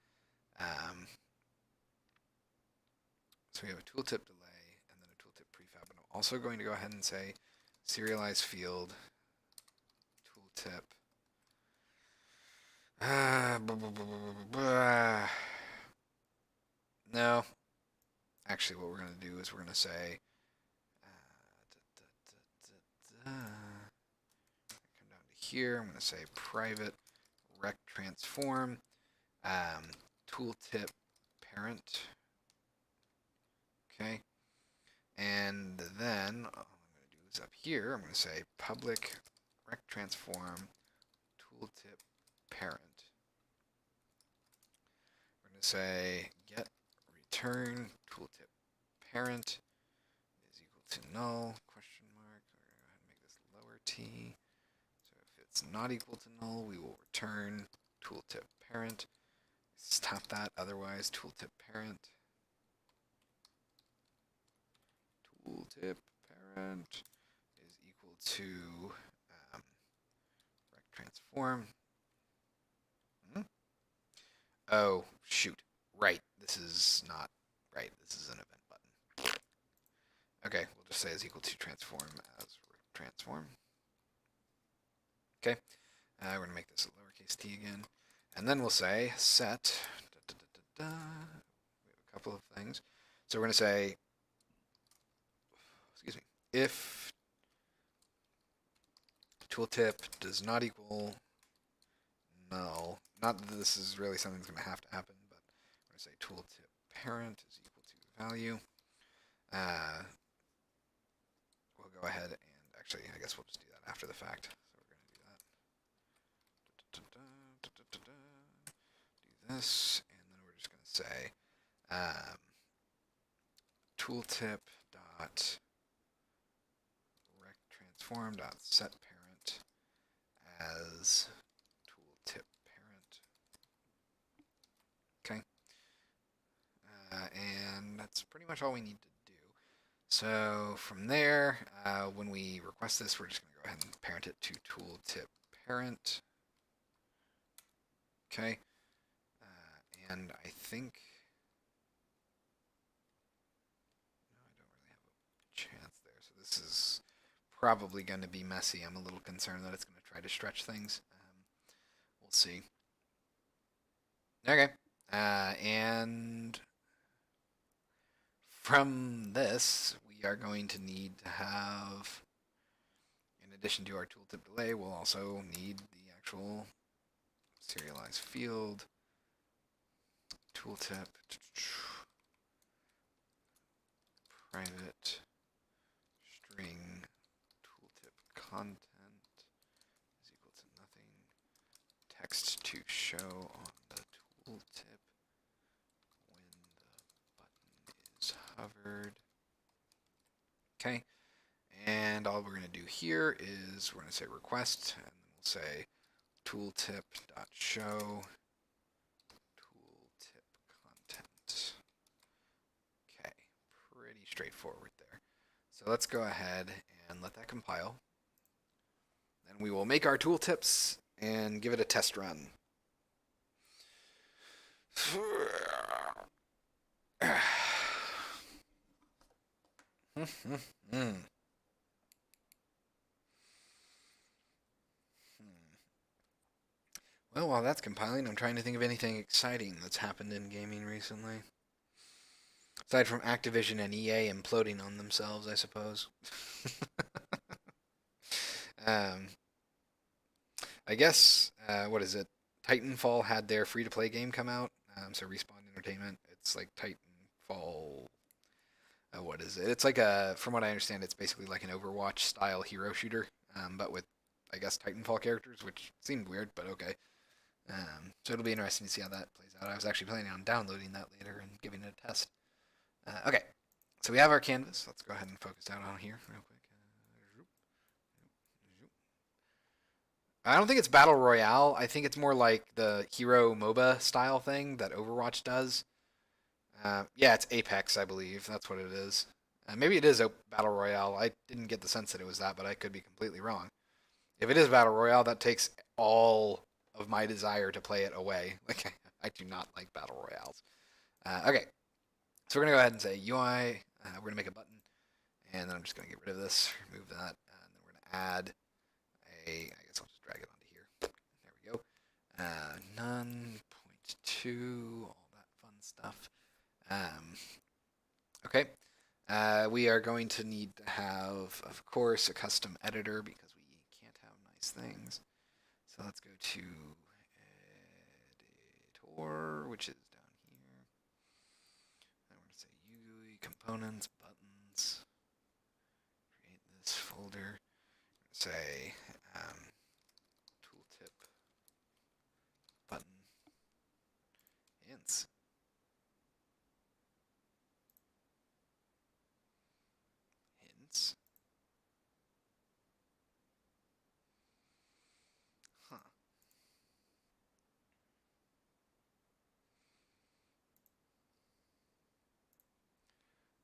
so we have a tooltip delay and then a tooltip prefab, and I'm also going to go ahead and say serialize field tooltip. No, actually what we're going to do is we're going to say, come down to here, I'm going to say private rect transform tooltip parent. Okay, and then all I'm going to do is up here, I'm going to say public rect transform tooltip parent. We're going to say get return tooltip parent is equal to null question mark. We're going to go ahead and make this lower t. So if it's not equal to null, we will return tooltip parent. Stop that, otherwise tooltip parent. Tooltip parent is equal to rect transform. Oh, shoot. Right. This is not right. This is an event button. Okay, we'll just say is equal to transform as transform. Okay, we're going to make this a lowercase t again. And then we'll say set, we have a couple of things. So we're going to say, excuse me, if tooltip does not equal null, not that this is really something that's going to have to happen, but we're going to say tooltip parent is equal to value. We'll go ahead and actually, I guess we'll just do that after the fact. So we're going to do that. Do this, and then we're just going to say tooltip dot rect transform dot set parent as tooltip parent. Okay, and that's pretty much all we need to do. So from there, when we request this, we're just going to go ahead and parent it to tooltip parent. Okay, and I think, no, I don't really have a chance there. So this is probably going to be messy. I'm a little concerned that it's going to try to stretch things. We'll see. Okay, and from this, we are going to need to have, in addition to our tooltip delay, we'll also need the actual serialized field tooltip private string tooltip content is equal to nothing. Text to show on the tooltip when the button is hovered. Okay, and all we're going to do here is we're going to say request, and then we'll say tooltip.show tooltip content. Okay, pretty straightforward there. So let's go ahead and let that compile. Then we will make our tooltips and give it a test run. Well, while that's compiling, I'm trying to think of anything exciting that's happened in gaming recently. Aside from Activision and EA imploding on themselves, I suppose. I guess, what is it? Titanfall had their free-to-play game come out. So Respawn Entertainment. It's like Titanfall. What is it? It's like a, from what I understand, it's basically like an Overwatch-style hero shooter, but with I guess, Titanfall characters, which seemed weird, but okay. So it'll be interesting to see how that plays out. I was actually planning on downloading that later and giving it a test. Okay, so we have our canvas. Let's go ahead and focus out on here real quick. I don't think it's Battle Royale. I think it's more like the Hero MOBA style thing that Overwatch does. Yeah, it's Apex, I believe. That's what it is. Maybe it is Battle Royale. I didn't get the sense that it was that, but I could be completely wrong. If it is Battle Royale, that takes all of my desire to play it away. Like, I do not like Battle Royales. Okay, so we're going to go ahead and say UI. We're going to make a button. And then I'm just going to get rid of this, remove that. And then we're going to add I guess I'll just drag it onto here. There we go. None, point two, all that fun stuff. Okay. We are going to need to have, of course, a custom editor because we can't have nice things. So let's go to editor, which is down here. And we're going to say UI, components, buttons. Create this folder. Say tooltip button hints. Hints. Huh.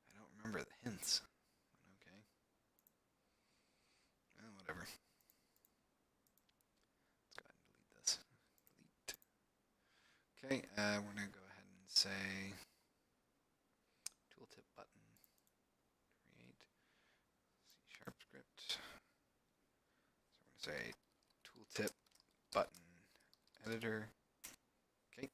I don't remember the hints. Okay. Whatever. Let's go ahead and delete this. Delete. Okay, we're going to go ahead and say tooltip button create C# script. So we're going to say tooltip button editor. Okay.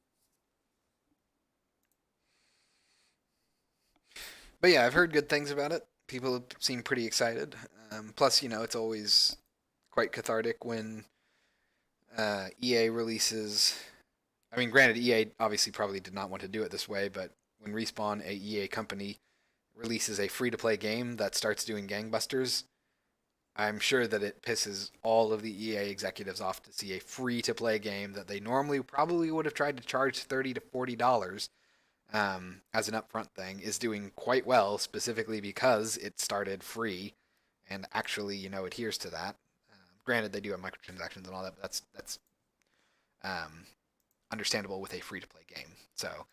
But yeah, I've heard good things about it. People seem pretty excited. Plus, it's always quite cathartic when EA releases. I mean, granted, EA obviously probably did not want to do it this way, but when Respawn, a EA company, releases a free-to-play game that starts doing gangbusters, I'm sure that it pisses all of the EA executives off to see a free-to-play game that they normally probably would have tried to charge $30 to $40 as an upfront thing is doing quite well, specifically because it started free and actually, adheres to that. Granted, they do have microtransactions and all that, but that's um, understandable with a free-to-play game. So,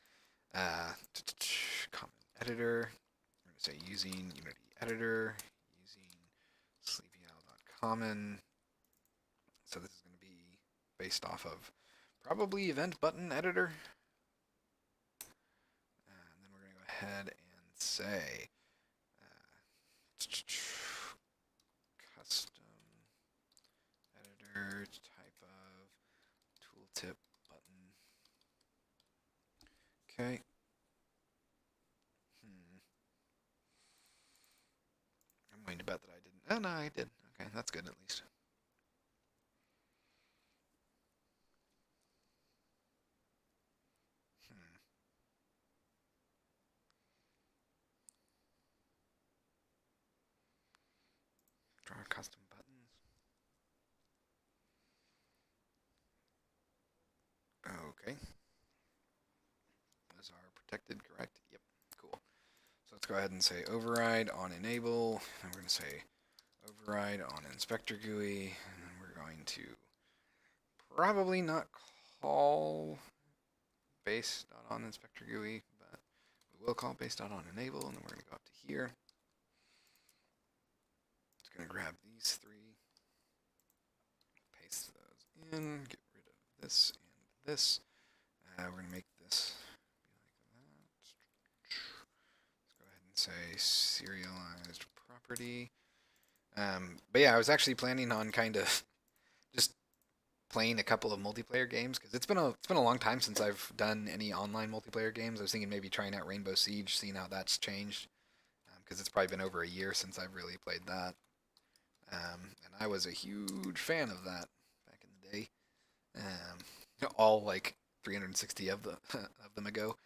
common editor. We're going to say using Unity editor, using sleepyowl.common. So this is going to be based off of probably event button editor. And then we're going to go ahead and say custom editor type of tooltip button. Okay. I'm going to bet that I didn't. Oh, no, I did. Okay, that's good at least. Draw custom buttons. Okay. Those are protected, correct? Yep. Cool. So let's go ahead and say override on enable. And we're going to say override on inspector GUI. And then we're going to probably not call base.on inspector GUI, but we will call base.on enable. And then we're going to go up to here. It's going to grab these three, paste those in, get rid of this and this. We're going to make this be like that. Let's go ahead and say serialized property. But yeah, I was actually planning on kind of just playing a couple of multiplayer games because it's been a long time since I've done any online multiplayer games. I was thinking maybe trying out Rainbow Siege, seeing how that's changed, because it's probably been over a year since I've really played that. And I was a huge fan of that back in the day. All like 360 of them ago.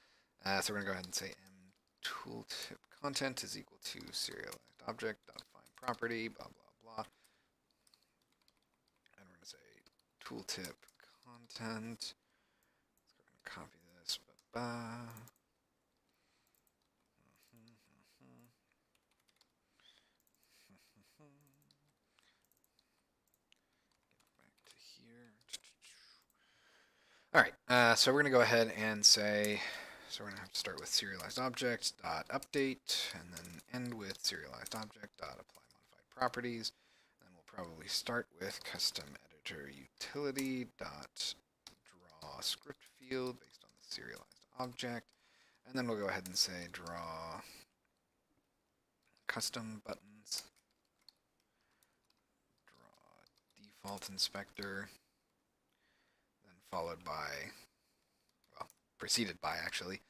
So we're gonna go ahead and say m tooltip content is equal to serialized object dot find property blah blah blah. tooltip content. Let's go ahead and copy this. Ba-ba. Back to here. All right, so we're going to go ahead and say, so we're going to have to start with serialized object dot update, and then end with serialized object dot apply modified properties. And we'll probably start with custom editor utility dot draw script field based on the serialized object, and then we'll go ahead and say draw custom buttons, draw default inspector, then followed by, well, preceded by actually,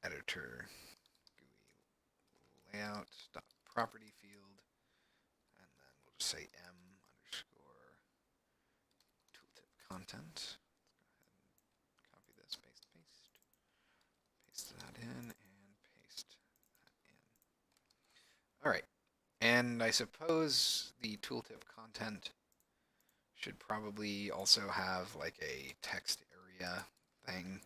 editor GUI layout dot property field, and then we'll just say m underscore tooltip content. Let's go ahead and copy this, paste, paste that in, and paste that in. All right, and I suppose the tooltip content should probably also have like a text area thing.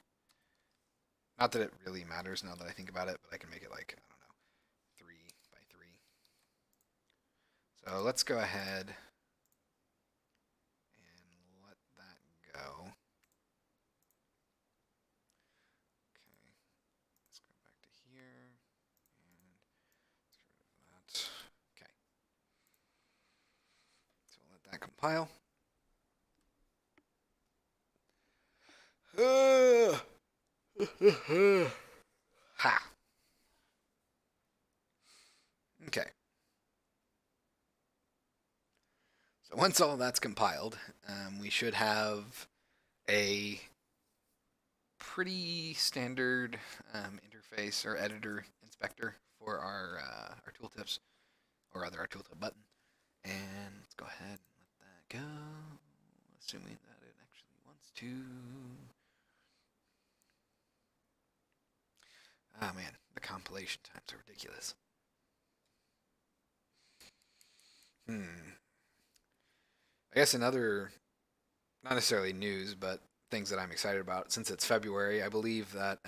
Not that it really matters now that I think about it, but I can make it like, I don't know, 3 by 3. So let's go ahead and let that go. Okay, let's go back to here and let's get rid of that. Okay, so we'll let that compile. Ha! Okay. So once all that's compiled, we should have a pretty standard interface or editor inspector for our tooltips, or rather our tooltip button. And let's go ahead and let that go, assuming that it actually wants to. Ah, man, the compilation times are ridiculous. I guess another, not necessarily news, but things that I'm excited about, since it's February, I believe that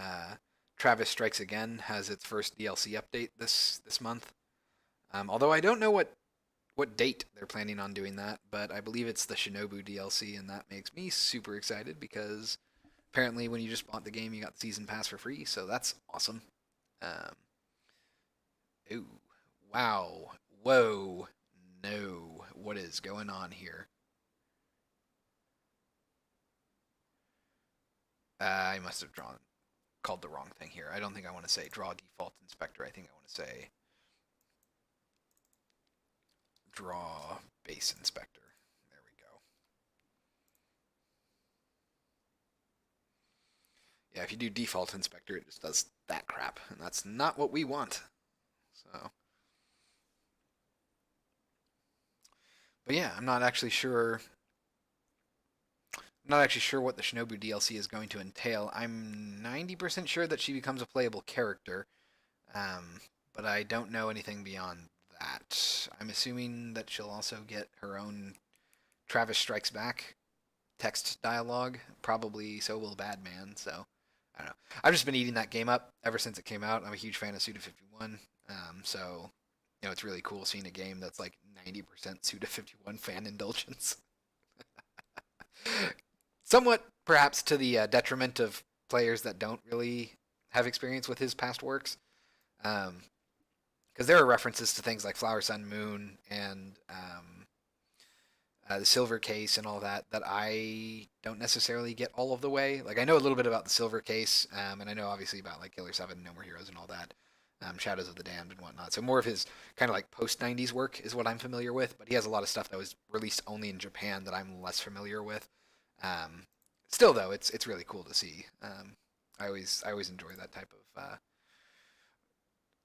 Travis Strikes Again has its first DLC update this month. Although I don't know what date they're planning on doing that, but I believe it's the Shinobu DLC, and that makes me super excited because apparently when you just bought the game, you got the season pass for free, so that's awesome. Ooh, wow, whoa, no, what is going on here? I must have called the wrong thing here. I don't think I want to say draw default inspector. I think I want to say draw base inspector. There we go. Yeah, if you do default inspector, it just does that crap, and that's not what we want. So, but yeah, I'm not actually sure. I'm not actually sure what the Shinobu DLC is going to entail. I'm 90% sure that she becomes a playable character, but I don't know anything beyond that. I'm assuming that she'll also get her own Travis Strikes Back text dialogue. Probably so will Badman. So I don't know. I've just been eating that game up ever since it came out. I'm a huge fan of Suda51. So it's really cool seeing a game that's like 90% Suda51 fan indulgence. Somewhat perhaps to the detriment of players that don't really have experience with his past works. Because there are references to things like Flower Sun Moon and the Silver Case and all that I don't necessarily get all of the way. Like I know a little bit about the Silver Case, and I know obviously about like Killer 7, No More Heroes, and all that, Shadows of the Damned and whatnot. So more of his kind of like post '90s work is what I'm familiar with. But he has a lot of stuff that was released only in Japan that I'm less familiar with. Still though, it's really cool to see. I always enjoy that type of.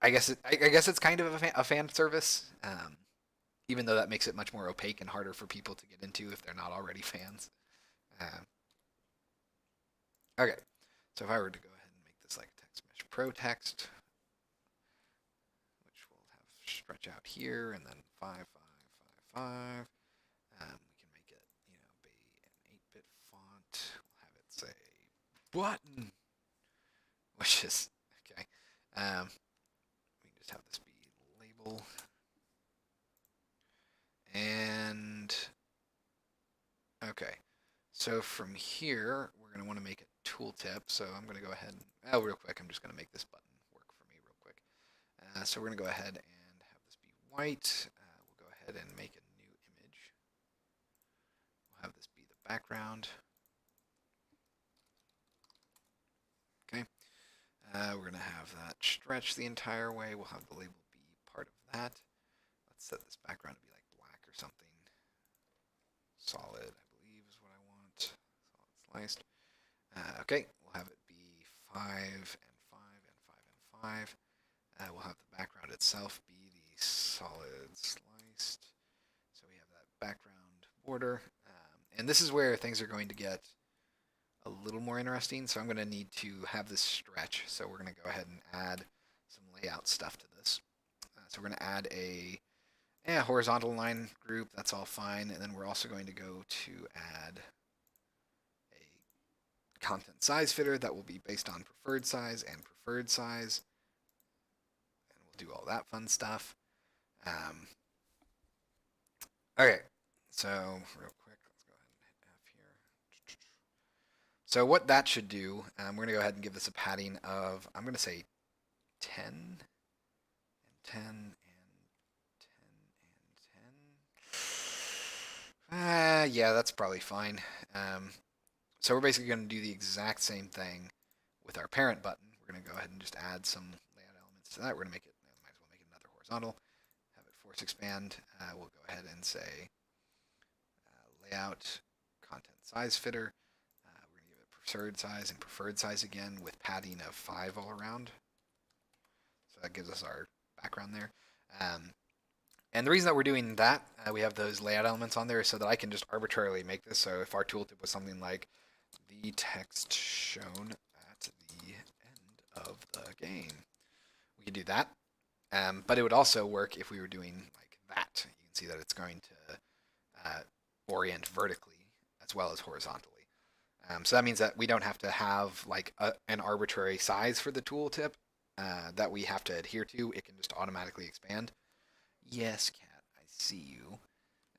I guess it's kind of a fan service. Even though that makes it much more opaque and harder for people to get into if they're not already fans. Okay, so if I were to go ahead and make this like text mesh pro text, which we'll have stretch out here and then 5, 5, 5, 5. We can make it, be an edit font. We'll have it say button, which is okay. We can just have this be label, and okay. So from here, we're going to want to make a tooltip. So I'm going to go ahead and, real quick, I'm just going to make this button work for me real quick. So we're going to go ahead and have this be white. We'll go ahead and make a new image. We'll have this be the background. Okay. We're going to have that stretch the entire way. We'll have the label be part of that. Let's set this background to be like black or something. Solid, I believe, is what I want. Solid sliced. Okay, we'll have it be 5 and 5 and 5 and 5. We'll have the background itself be the solid sliced. So we have that background border. And this is where things are going to get a little more interesting. So I'm going to need to have this stretch. So we're going to go ahead and add some layout stuff to this. So we're going to add a horizontal line group. That's all fine. And then we're also going to go to add a content size fitter that will be based on preferred size and preferred size. And we'll do all that fun stuff. Okay, so real quick, let's go ahead and hit F here. So what that should do, we're going to go ahead and give this a padding of, I'm going to say 10 and 10 and 10 and 10. Yeah, that's probably fine. So we're basically going to do the exact same thing with our parent button. We're going to go ahead and just add some layout elements to that. We're going to make it, might as well make it another horizontal. Have it force expand. We'll go ahead and say layout content size fitter. We're going to give it preferred size and preferred size again with padding of 5 all around. So that gives us our background there. And the reason that we're doing that, we have those layout elements on there so that I can just arbitrarily make this. So if our tooltip was something like the text shown at the end of the game, we could do that. But it would also work if we were doing like that. You can see that it's going to orient vertically as well as horizontally. So that means that we don't have to have like an arbitrary size for the tooltip that we have to adhere to. It can just automatically expand. Yes, cat, I see you.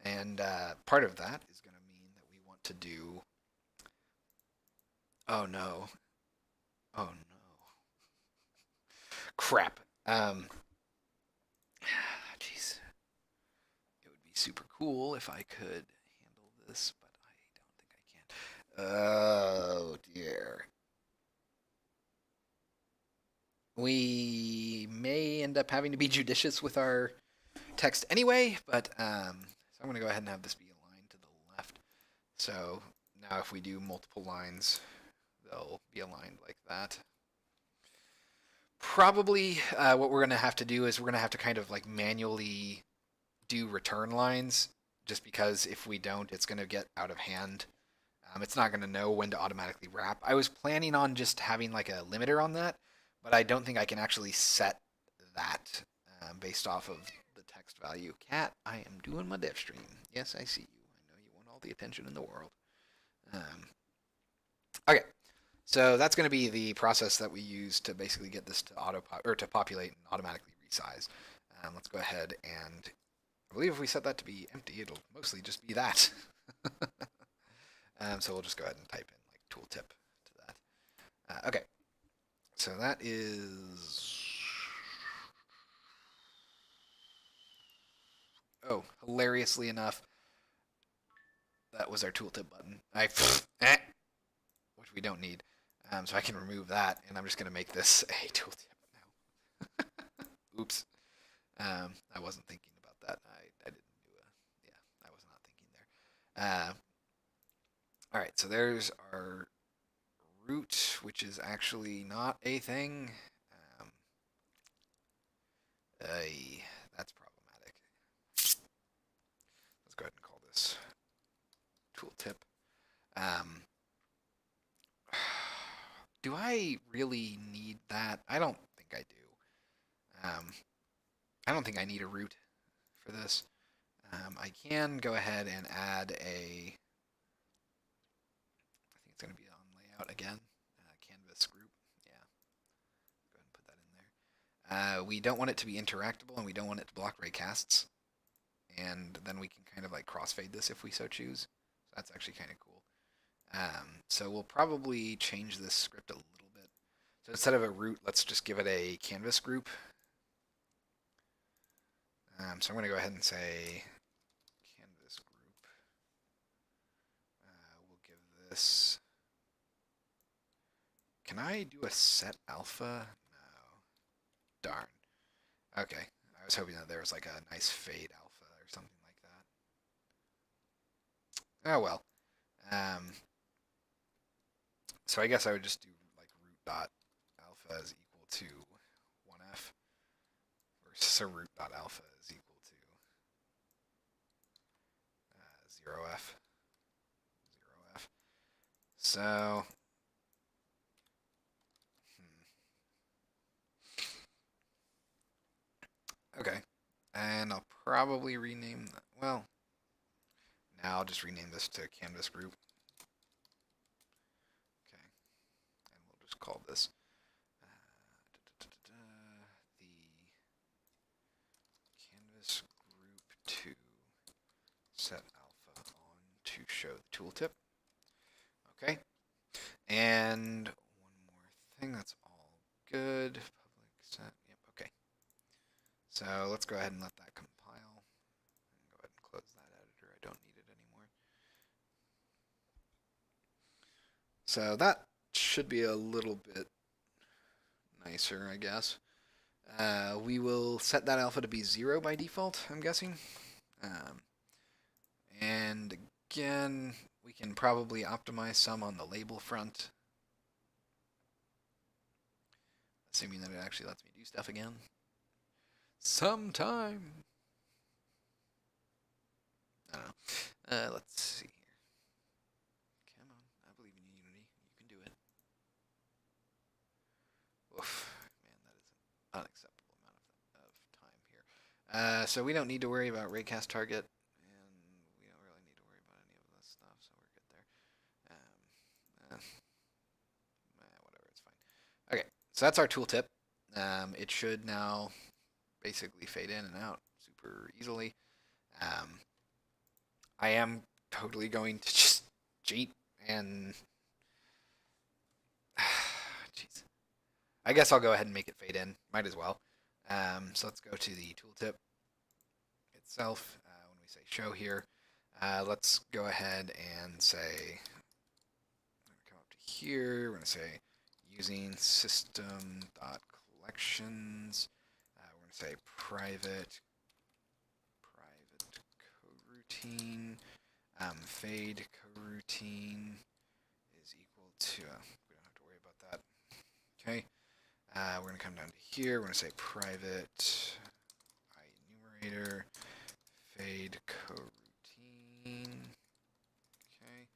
And part of that is going to mean that we want to do... Oh, no. Oh, no. Crap. Jeez. It would be super cool if I could handle this, but I don't think I can. Oh, dear. We may end up having to be judicious with our text anyway, but so I'm going to go ahead and have this be aligned to the left. So now if we do multiple lines, they'll be aligned like that. Probably what we're going to have to do is we're going to have to kind of like manually do return lines, just because if we don't, it's going to get out of hand. It's not going to know when to automatically wrap. I was planning on just having like a limiter on that, but I don't think I can actually set that based off of the text value. Cat, I am doing my Devstream. Yes, I see you. I know you want all the attention in the world. Okay, so that's going to be the process that we use to basically get this to to populate and automatically resize. Let's go ahead and I believe if we set that to be empty, it'll mostly just be that. So we'll just go ahead and type in like tooltip to that. Okay, so that is... Oh, hilariously enough, that was our tooltip button. Which we don't need. So I can remove that, and I'm just going to make this a tooltip now. Oops. I wasn't thinking about that. I didn't do I was not thinking there. All right, so there's our root, which is actually not a thing. That's problematic. Let's go ahead and call this tooltip. Do I really need that? I don't think I do. I don't think I need a root for this. I can go ahead and add a It's going to be on layout again. Canvas group. Yeah. Go ahead and put that in there. We don't want it to be interactable, and we don't want it to block raycasts. And then we can kind of like crossfade this if we so choose. So that's actually kind of cool. So we'll probably change this script a little bit. So instead of a root, let's just give it a canvas group. So I'm going to go ahead and say canvas group. We'll give this. Can I do a set alpha? No. Darn. Okay. I was hoping that there was like a nice fade alpha or something like that. Oh well. So I guess I would just do like root dot alpha is equal to 1f versus a root dot alpha is equal to 0f. 0f. So okay. And I'll probably rename that. Well, now I'll just rename this to canvas group. Okay. And we'll just call this the canvas group to set alpha on to show the tooltip. Okay. And one more thing, that's all good. Public set, yep, okay. So let's go ahead and let that compile. And go ahead and close that editor, I don't need it anymore. So that should be a little bit nicer, I guess. We will set that alpha to be 0 by default, I'm guessing. And again, we can probably optimize some on the label front, assuming that it actually lets me do stuff again. Sometime. I don't know. Let's see here. Come on, I believe in you, Unity. You can do it. Oof, man, that is an unacceptable amount of time here. So we don't need to worry about raycast target, and we don't really need to worry about any of this stuff, so we're good there. Whatever, it's fine. Okay, so that's our tooltip. It should now basically fade in and out super easily. I am totally going to just cheat and jeez. I guess I'll go ahead and make it fade in. Might as well. So let's go to the tooltip itself. When we say show here, let's go ahead and say, come up to here. We're going to say using system.collections. We're going to say private coroutine. Fade coroutine is equal to, we don't have to worry about that. Okay. We're going to come down to here. We're going to say private enumerator fade coroutine. Okay.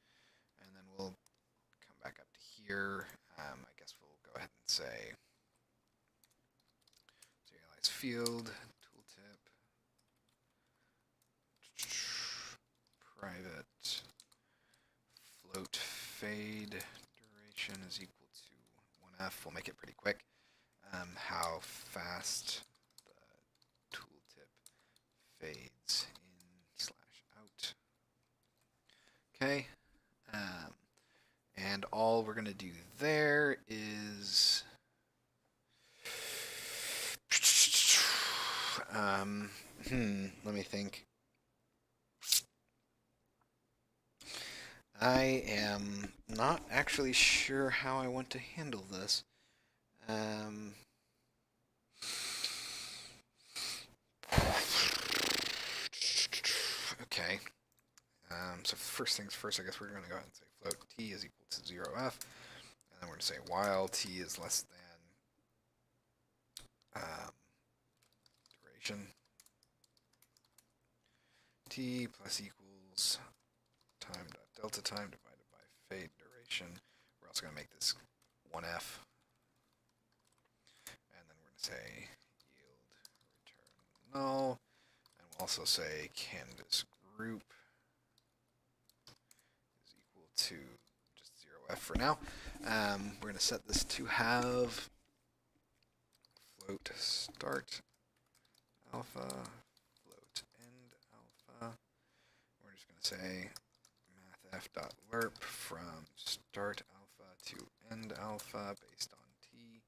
And then we'll come back up to here. I guess we'll go ahead and say serialize field tooltip private float fade duration is equal to 1f. We'll make it pretty quick. How fast the tooltip fades in/out. Okay. And all we're going to do there is let me think. I am not actually sure how I want to handle this. Okay. So first things first, I guess we're going to go ahead and say float t is equal to 0f. And then we're going to say while t is less than duration. T plus equals time dot delta time divided by fade duration. We're also going to make this 1f. And then we're going to say yield return null. And we'll also say canvas group is equal to just 0f for now. We're going to set this to have float start alpha, float end alpha. We're just going to say mathf.lerp from start alpha to end alpha based on t.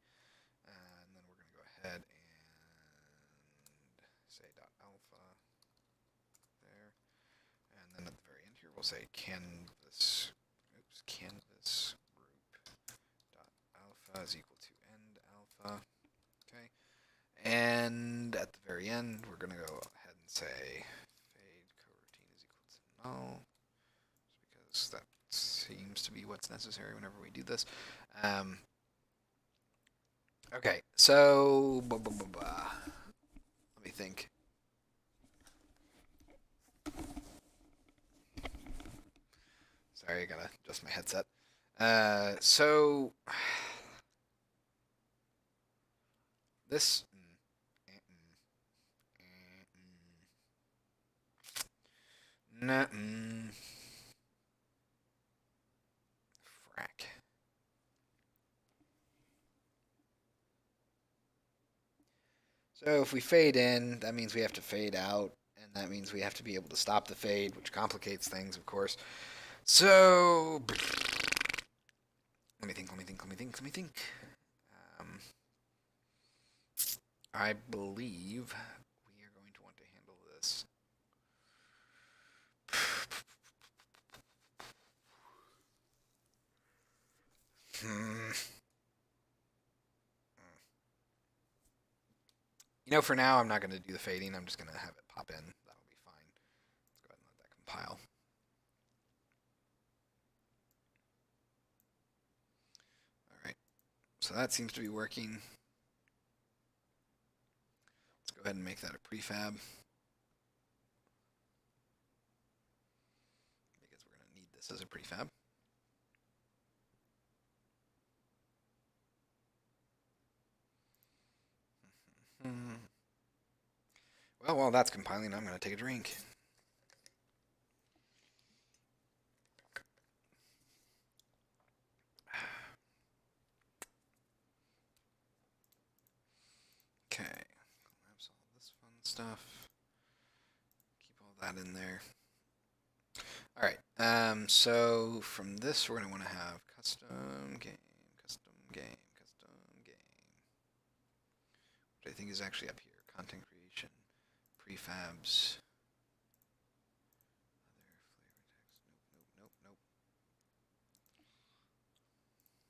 And then we're going to go ahead and say dot alpha there. And then at the very end here, we'll say canvas group dot alpha is equal to end alpha. Okay. And at the very end, we're going to go ahead and say fade coroutine is equal to null, because that seems to be what's necessary whenever we do this. Okay, so let me think. Sorry, I gotta adjust my headset. So this frack. So if we fade in, that means we have to fade out, and that means we have to be able to stop the fade, which complicates things, of course. So let me think. I believe we are going to want to handle this. You know, for now, I'm not going to do the fading. I'm just going to have it pop in. That'll be fine. Let's go ahead and let that compile. All right. So that seems to be working. Let's go ahead and make that a prefab, because we're going to need this as a prefab. Well, while that's compiling, I'm going to take a drink. Okay, collapse all this fun stuff. Keep all that in there. All right. So from this, we're going to want to have custom game, which I think is actually up here. Content creation, prefabs, other flavor text. Nope.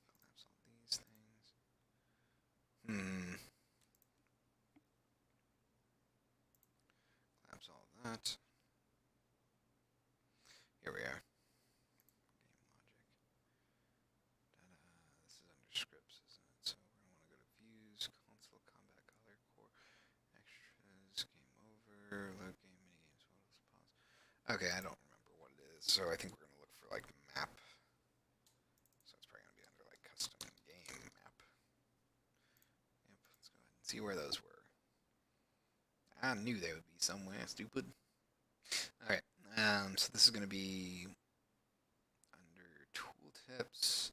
Collapse all these things. Collapse all that. Here we are. Game logic. This is under scripts, isn't it? So we're going to want to go to views, console, combat, color, core, extras, game over, load game, minigames, photos, pause. Okay, I don't remember what it is, so I think we're going to look for like map. So it's probably going to be under like custom game map. Yep, let's go ahead and see where those were. I knew they would be somewhere, stupid. Alright, so this is going to be under tooltips,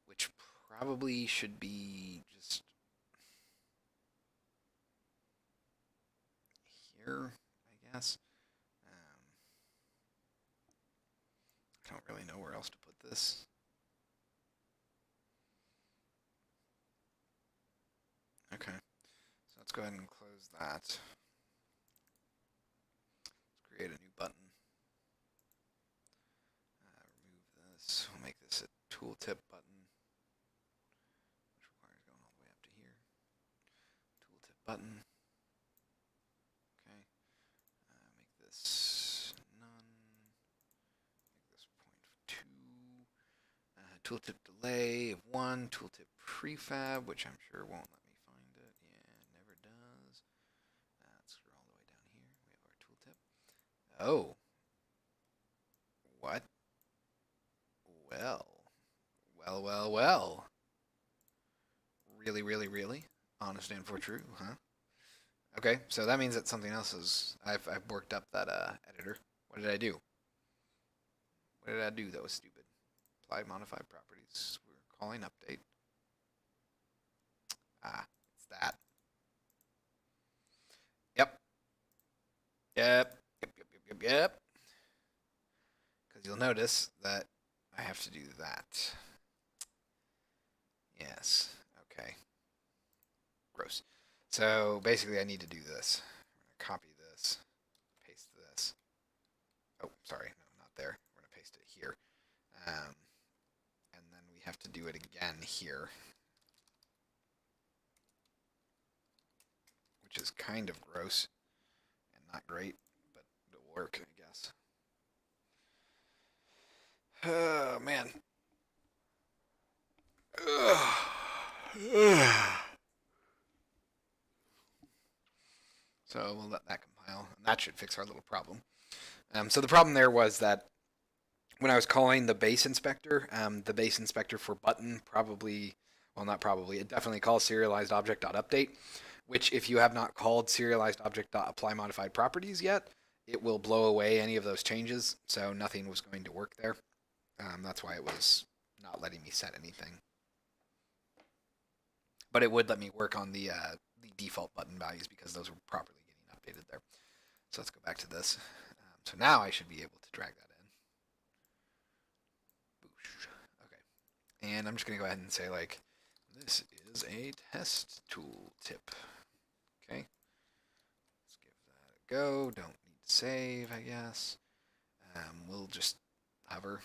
which probably should be just here, I guess. I don't really know where else to put this. Okay, so let's go ahead and close that. Let's create a new button. Remove this. We'll make this a tooltip button, which requires going all the way up to here. Tooltip button. Okay. Make this none. Make this 0.2. Tooltip delay of 1. Tooltip prefab, which I'm sure won't let me find it. Yeah, it never does. Let's scroll all the way down here. We have our tooltip. Oh. What? Well. Really? Honest and for true, huh? Okay, so that means that something else is... I've worked up that editor. What did I do? What did I do that was stupid? Apply modified properties. We're calling update. Ah, it's that. Yep. Yep. Yep. Because you'll notice that I have to do that. Yes. Okay. Gross. So basically I need to do this. I'm going to copy this, paste this. Oh, sorry. No, not there. We're going to paste it here. And then we have to do it again here. Which is kind of gross and not great, but it'll work, I guess. Oh, man. So we'll let that compile, and that should fix our little problem. So the problem there was that when I was calling the base inspector for button probably, well, not probably, it definitely calls serialized object.update, which if you have not called serialized object.apply modified properties yet, it will blow away any of those changes, so nothing was going to work there. That's why it was not letting me set anything. But it would let me work on the default button values because those were properly getting updated there. So let's go back to this. So now I should be able to drag that in. Boosh. Okay. And I'm just going to go ahead and say, like, this is a test tool tip. Okay. Let's give that a go. Don't need to save, I guess. We'll just hover.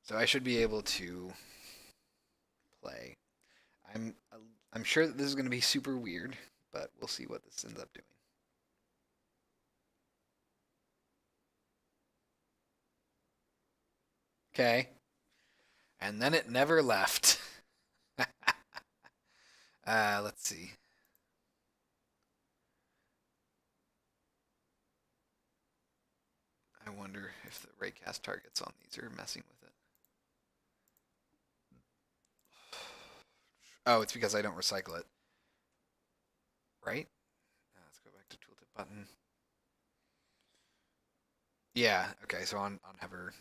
So I should be able to play. I'm sure that this is going to be super weird, but we'll see what this ends up doing. Okay. And then it never left. Let's see. I wonder if the raycast targets on these are messing with it. Oh, it's because I don't recycle it. Right? Let's go back to tooltip button. Yeah, okay, so on hover,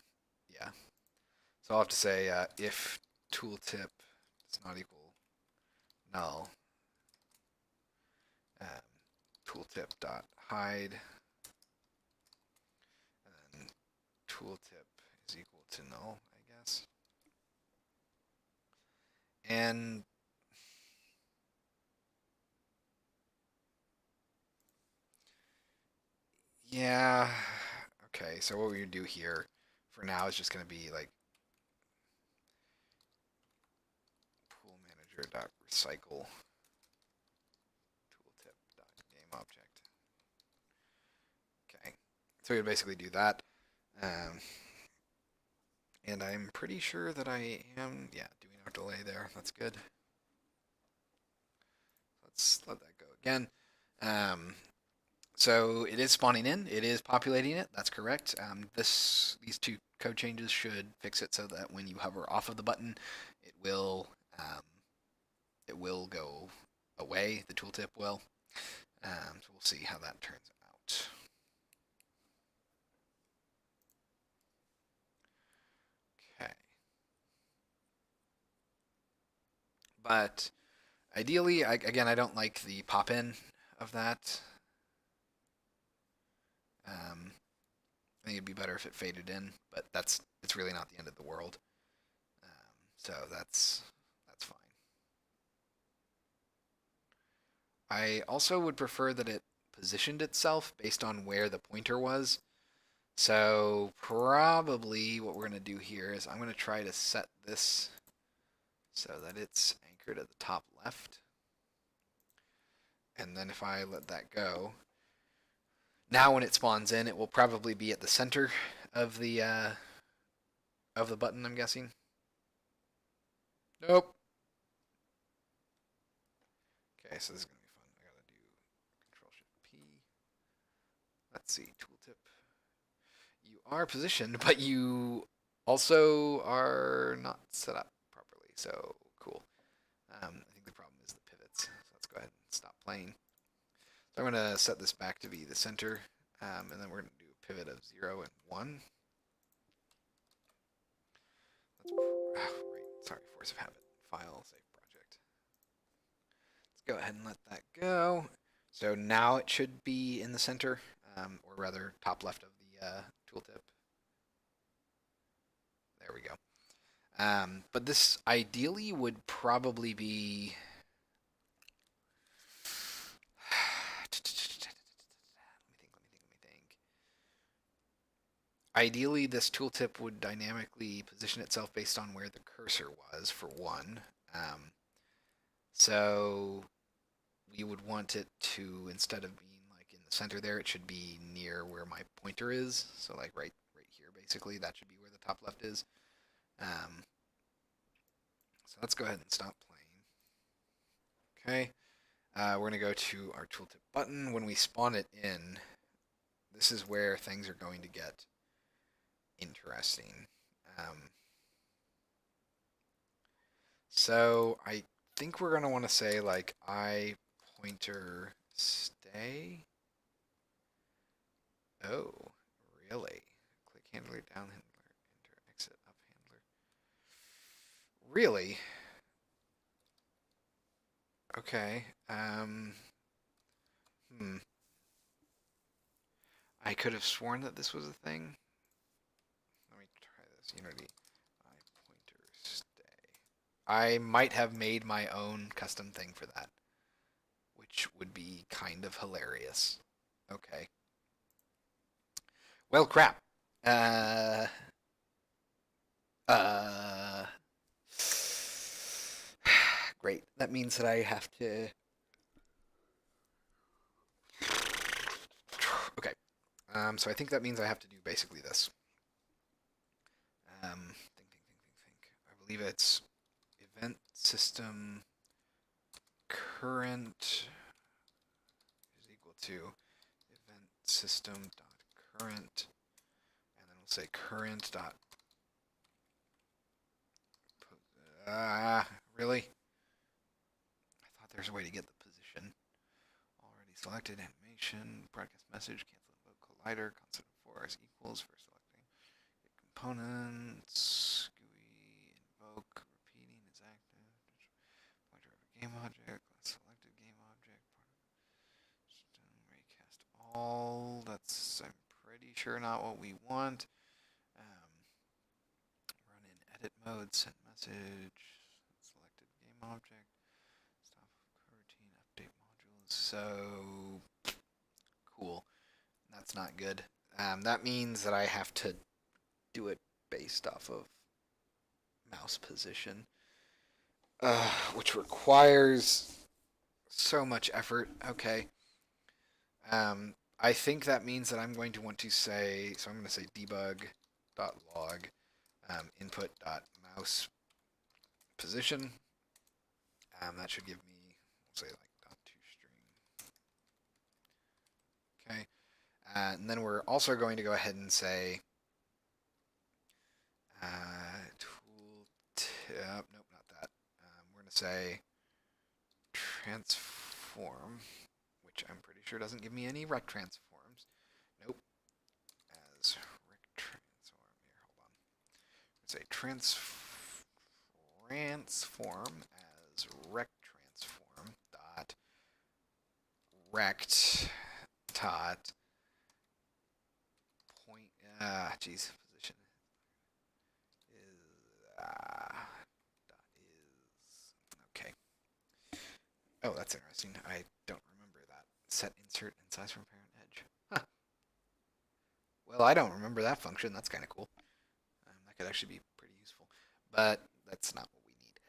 yeah. So I'll have to say if tooltip does not equal null, tooltip dot hide, and then tooltip is equal to null, I guess. And yeah, okay, so what we're gonna do here for now is just gonna be like pool manager dot recycle tooltip dot game object. Okay, so we would basically do that. And I'm pretty sure that I am, yeah, doing our delay there. That's good. Let's let that go again. So it is spawning in. It is populating it. That's correct. These two code changes should fix it so that when you hover off of the button, it will go away. The tooltip will. So we'll see how that turns out. Okay. But ideally, again, I don't like the pop-in of that. I think it'd be better if it faded in, but it's really not the end of the world. So that's fine. I also would prefer that it positioned itself based on where the pointer was. So probably what we're going to do here is I'm going to try to set this so that it's anchored at the top left. And then if I let that go, now when it spawns in, it will probably be at the center of the button, I'm guessing. Nope. Okay, so this is going to be fun. I got to do Control-Shift-P. Let's see, tooltip. You are positioned, but you also are not set up properly, so cool. I think the problem is the pivots, so let's go ahead and stop playing. So I'm going to set this back to be the center, and then we're going to do a pivot of 0 and 1. force of habit. File, save project. Let's go ahead and let that go. So now it should be in the center, or rather top left of the tooltip. There we go. But this ideally would probably be. Let me think. Ideally, this tooltip would dynamically position itself based on where the cursor was, for one. So we would want it to, instead of being like in the center there, it should be near where my pointer is. So like right here, basically, that should be where the top left is. So let's go ahead and stop playing. Okay. We're going to go to our tooltip button. When we spawn it in, this is where things are going to get interesting. So I think we're going to want to say like I pointer stay. Oh, really? Click handler, down handler, enter, exit, up handler. Really? Okay. I could have sworn that this was a thing. Let me try this. Unity. I pointer stay. I might have made my own custom thing for that, which would be kind of hilarious. Okay. Well, crap. Uh, great. That means that I have to. Okay. So I think that means I have to do basically this. Think. I believe it's event system current is equal to event system dot current, and then we'll say current dot. Really? I thought there's a way to get the position. Already selected animation, broadcast message, cancel invoke collider, constant force equals for selecting components, GUI, invoke, repeating is active, pointer of a game object, selected game object, raycast all, that's, I'm pretty sure not what we want. Run in edit mode, send message, selected game object, stop coroutine, update modules, so cool. That's not good. That means that I have to do it based off of mouse position, which requires so much effort. Okay. I think that means that I'm going to want to say, so I'm going to say debug.log input.mouse position. That should give me, we'll say like .toString. Okay. And then we're also going to go ahead and say tooltip, nope, not that. We're going to say transform, which I'm pretty sure doesn't give me any rect transforms. Nope. As rect transform, here, hold on. Let's say transform as rect transform dot rect dot point, geez, position is, dot is, okay. Oh, that's interesting. I don't remember that. Set insert and size from parent edge. Huh. Well, I don't remember that function. That's kind of cool. That could actually be pretty useful. But that's not what we need.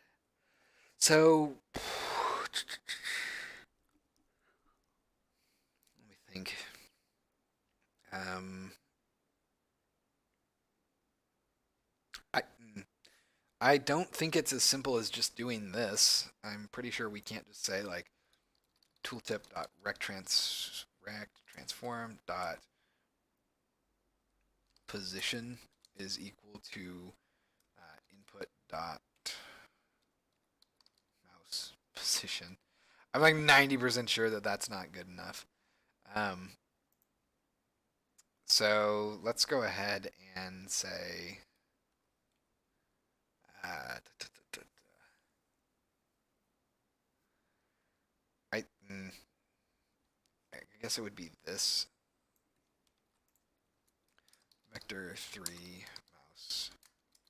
So, let me think. I I don't think it's as simple as just doing this. I'm pretty sure we can't just say like tooltip.rectTransform dot position is equal to input dot mouse position. I'm like 90% sure that that's not good enough. Um, so let's go ahead and say guess it would be this. Vector 3 mouse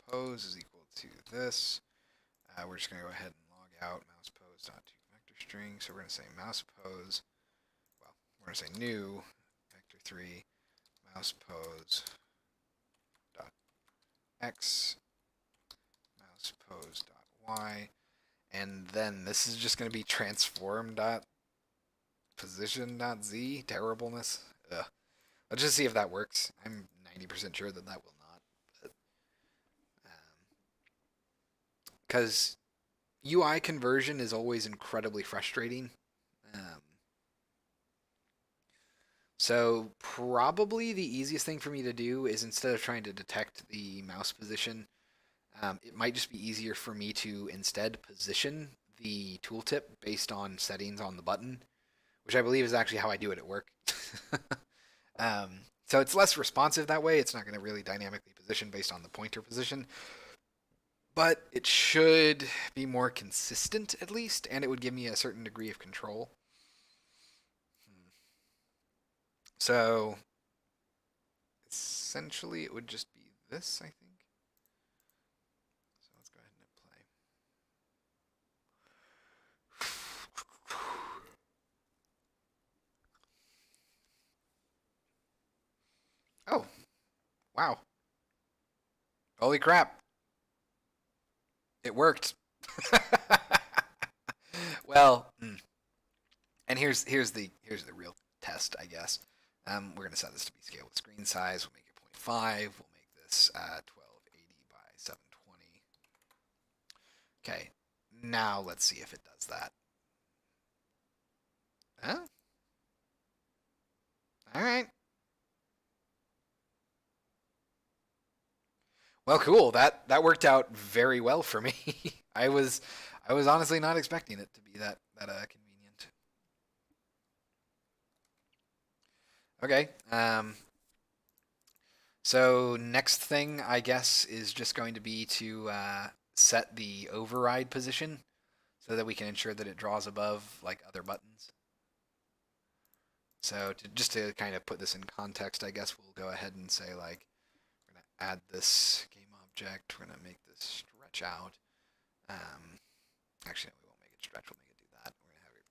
pose is equal to this. We're just going to go ahead and log out mouse pose dot to vector string. So we're going to say mouse pose. Well, we're going to say new vector 3 mouse pose dot x mouse pose dot y, and then this is just going to be transform dot position dot z. Terribleness. Ugh. Let's just see if that works. I'm 90% sure that that will not. Because UI conversion is always incredibly frustrating. Um, so probably the easiest thing for me to do is, instead of trying to detect the mouse position, it might just be easier for me to instead position the tooltip based on settings on the button, which I believe is actually how I do it at work. So it's less responsive that way. It's not going to really dynamically position based on the pointer position, but it should be more consistent at least, and it would give me a certain degree of control. So essentially it would just be this, I think. So let's go ahead and hit play. Oh, wow. Holy crap. It worked. Well, and here's the real test, I guess. We're gonna set this to be scale with screen size. We'll make it 0.5. We'll make this 1280 by 720. Okay, now let's see if it does that. Huh? All right. Well, cool. That worked out very well for me. I was honestly not expecting it to be that convenient. Okay. So next thing, I guess, is just going to be to set the override position so that we can ensure that it draws above like other buttons. So just to kind of put this in context, I guess we'll go ahead and say, like, we're going to add this game object. We're going to make this stretch out. Actually, no, we won't make it stretch. We'll make it do that. We're going to have a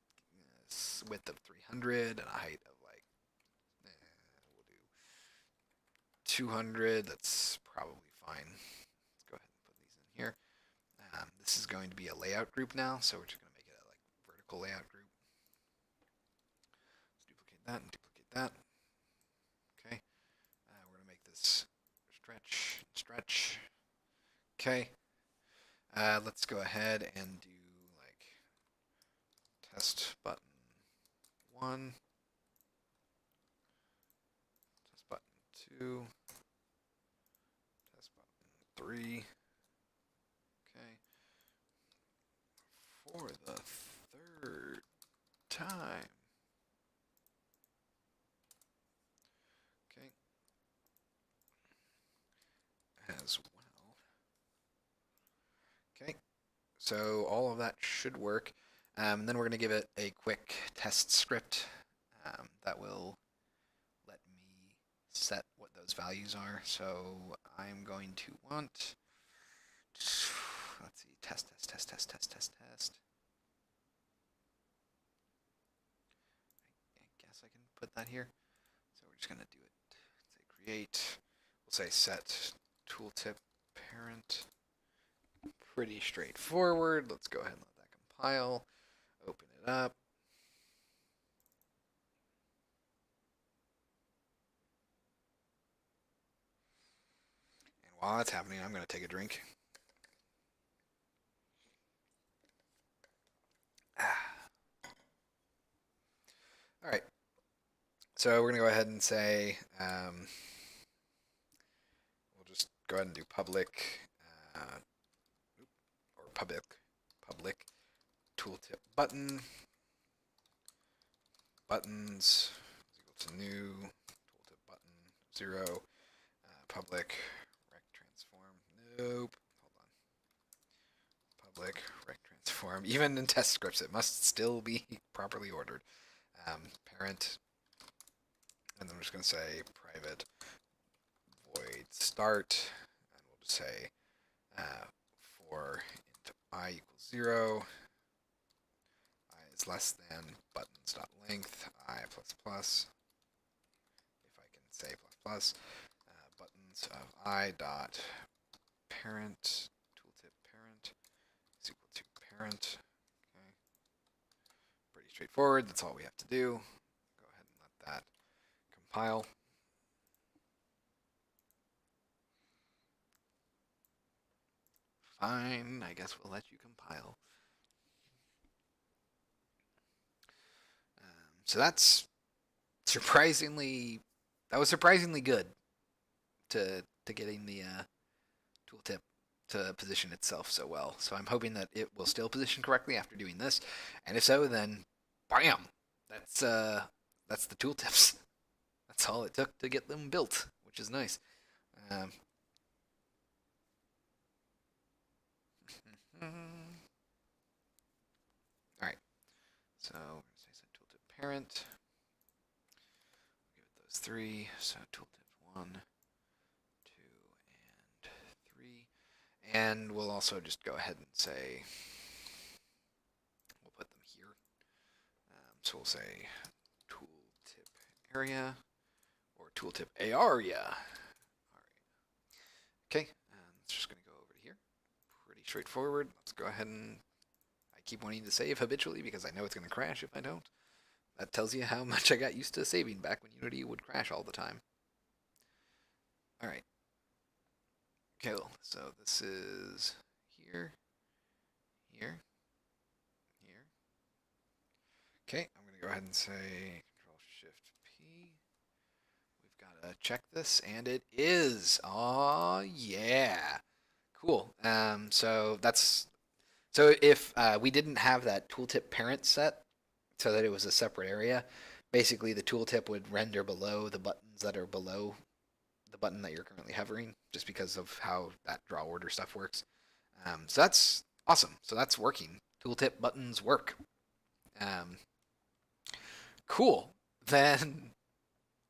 width of 300 and a height of like, we'll do 200. That's probably fine. Let's go ahead and put these in here. This is going to be a layout group now, so we're just going to make it a like vertical layout group. Let's duplicate that and duplicate that. Okay. We're going to make this stretch. Okay. Let's go ahead and do like test button 1, test button 2, test button 3. Okay. For the third time. Okay. As well. Okay. So all of that should work. Then we're going to give it a quick test script that will let me set what those values are. So I'm going to want, let's see, test. I guess I can put that here. So we're just going to do it. Say create. We'll say set tooltip parent. Pretty straightforward. Let's go ahead and let that compile. Open it up. And while that's happening, I'm going to take a drink. All right. So we're going to go ahead and say, we'll just go ahead and do public, or public tooltip button, buttons is equal to new tooltip button 0, public rec transform. Nope. Hold on. Public rec transform. Even in test scripts, it must still be properly ordered. Parent And then I'm just going to say private void start, and we'll just say for int I equals 0, I is less than buttons.length, I plus plus, if I can say plus plus, buttons of I dot parent, tooltip parent is equal to parent. Okay. Pretty straightforward, that's all we have to do. Go ahead and let that compile. Fine, I guess we'll let you compile. So that was surprisingly good to getting the tooltip to position itself so well. So I'm hoping that it will still position correctly after doing this, and if so, then bam, that's the tooltips. That's all it took to get them built, which is nice. Um, all right, so we're gonna say set tooltip parent. Give it those three. So tooltip 1, 2, and 3. And we'll also just go ahead and say, we'll put them here. So we'll say tooltip area or tooltip area. All right. Okay, and it's just going to go over to here. Pretty straightforward. Let's go ahead and I keep wanting to save habitually because I know it's going to crash if I don't. That tells you how much I got used to saving back when Unity would crash all the time. All right. Cool. So this is here, here, here. Okay, I'm going to go ahead and say Control Shift P. We've got to check this, and it is. Oh yeah, cool. So if we didn't have that tooltip parent set, so that it was a separate area, basically the tooltip would render below the buttons that are below the button that you're currently hovering, just because of how that draw order stuff works. So that's awesome. So that's working. Tooltip buttons work. Um, cool. Then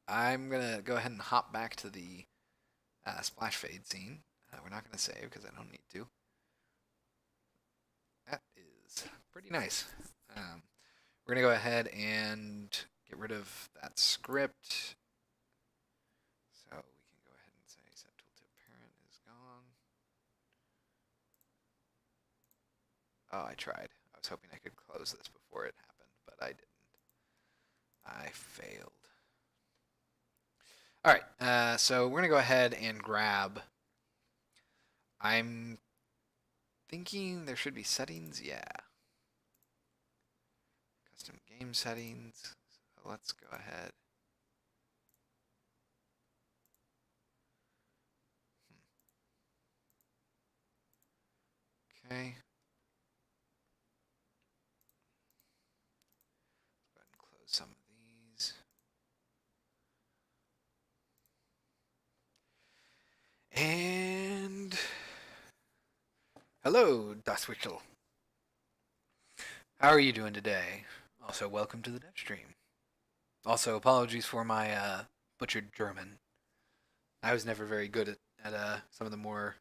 I'm gonna go ahead and hop back to the splash fade scene. We're not gonna save because I don't need to. That is pretty nice. We're gonna go ahead and get rid of that script. So we can go ahead and say set tooltip parent is gone. Oh, I tried. I was hoping I could close this before it happened, but I didn't. I failed. All right, so we're gonna go ahead and grab. I'm thinking there should be settings. Yeah. Custom game settings. So let's go ahead. Okay. Let's go ahead and close some of these. And hello, Daswickel. How are you doing today? Also, welcome to the Devstream. Also, apologies for my butchered German. I was never very good at some of the more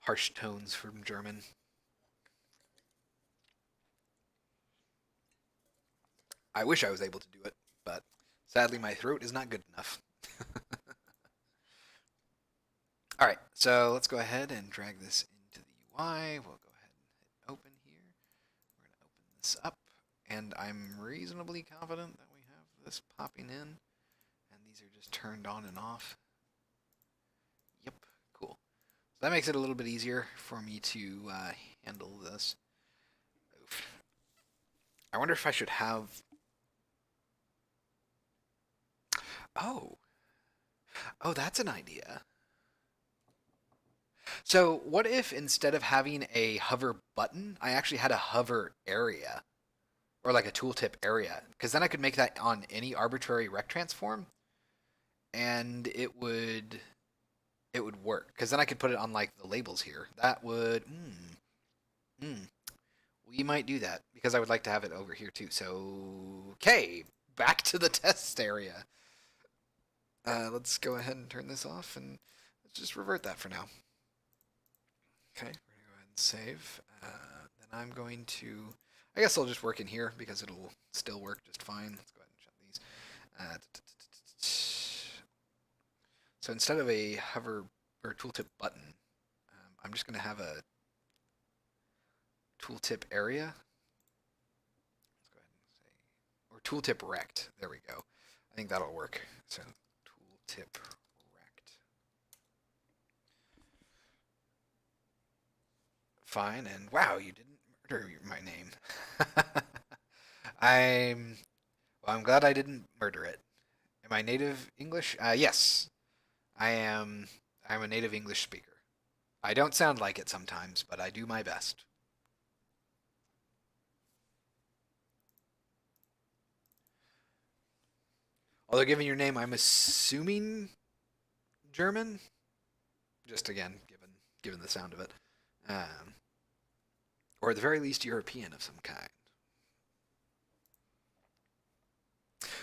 harsh tones from German. I wish I was able to do it, but sadly my throat is not good enough. All right, so let's go ahead and drag this into the UI. We'll go ahead and hit open here. We're going to open this up, and I'm reasonably confident that we have this popping in, and these are just turned on and off. Yep, cool. So that makes it a little bit easier for me to handle this. Oof. I wonder if I should have... Oh. Oh, that's an idea. So what if instead of having a hover button, I actually had a hover area? Or like a tooltip area? Because then I could make that on any arbitrary rect transform, and it would work. Because then I could put it on like the labels here. That would... We might do that, because I would like to have it over here too. So, okay, back to the test area. Let's go ahead and turn this off and let's just revert that for now. Okay, we're gonna go ahead and save. Then I'm going to, I guess I'll just work in here because it'll still work just fine. Let's go ahead and shut these. So instead of a hover or tooltip button, I'm just gonna have a tooltip area. Let's go ahead and say, or tooltip rect. There we go. I think that'll work. So tooltip rect. Fine, and wow, you didn't murder my name. I'm well, I'm glad I didn't murder it. Am I native English? Yes, I am. I'm a native English speaker. I don't sound like it sometimes, but I do my best. Although, given your name, I'm assuming German. Just again, given the sound of it, um, or at the very least, European of some kind.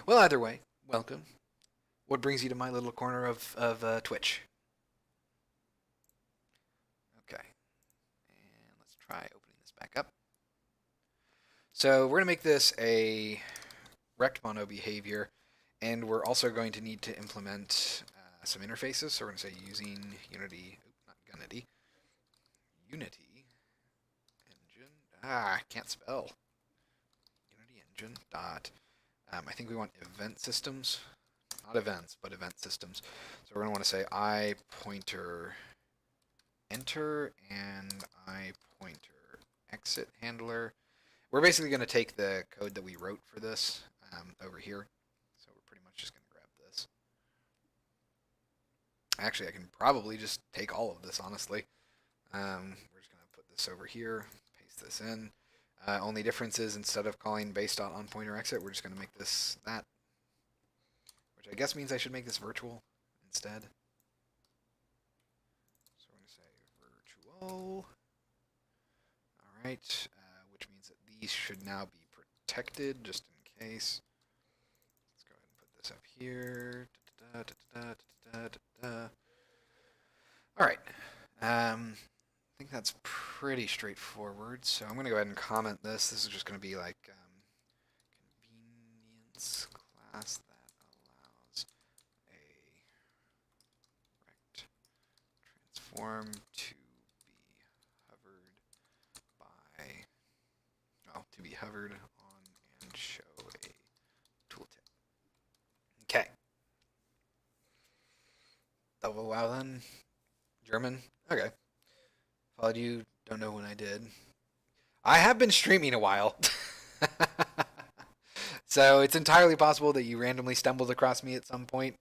Well, either way, welcome. What brings you to my little corner of Twitch? Okay, and let's try opening this back up. So we're going to make this a rect mono behavior, and we're also going to need to implement some interfaces. So we're going to say using Unity, not Gunity, Unity engine. I can't spell. Unity engine dot. I think we want event systems, not events, but event systems. So we're going to want to say I pointer enter and I pointer exit handler. We're basically going to take the code that we wrote for this over here. So we're pretty much just going to grab this. Actually, I can probably just take all of this, honestly. We're just going to put this over here, paste this in. Only difference is instead of calling base.onPointerExit, we're just going to make this that, which I guess means I should make this virtual instead. So we're going to say virtual. All right, which means that these should now be protected just in case. Let's go ahead and put this up here. All right. I think that's pretty straightforward. So I'm going to go ahead and comment this. This is just going to be like convenience class that allows a rect transform to be hovered by, well, to be hovered on and show a tooltip. Okay. Double wow then. German. Okay. Followed you. Don't know when I did. I have been streaming a while. So it's entirely possible that you randomly stumbled across me at some point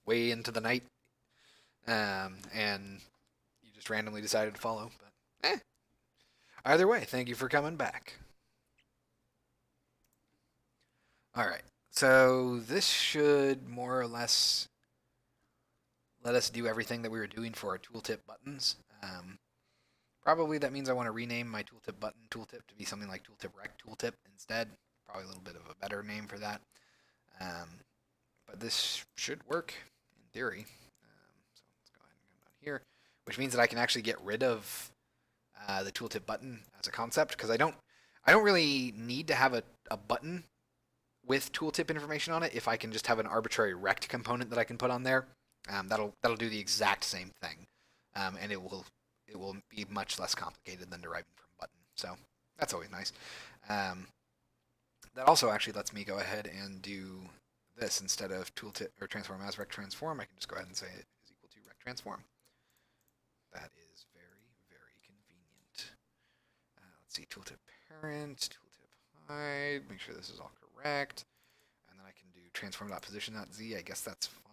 way into the night. And you just randomly decided to follow. But either way, thank you for coming back. Alright. So this should more or less let us do everything that we were doing for our tooltip buttons. Probably that means I want to rename my tooltip button tooltip to be something like tooltip rect tooltip instead. Probably a little bit of a better name for that. But this should work in theory. So let's go ahead and come down here, which means that I can actually get rid of the tooltip button as a concept because I don't really need to have a button with tooltip information on it if I can just have an arbitrary rect component that I can put on there. That'll do the exact same thing, and it will be much less complicated than deriving from a button. So that's always nice. That also actually lets me go ahead and do this instead of tooltip or transform as rect transform. I can just go ahead and say it is equal to rect transform. That is very, very convenient. Let's see, tooltip parent, tooltip hide. Make sure this is all correct, and then I can do transform.position.z. I guess that's fine.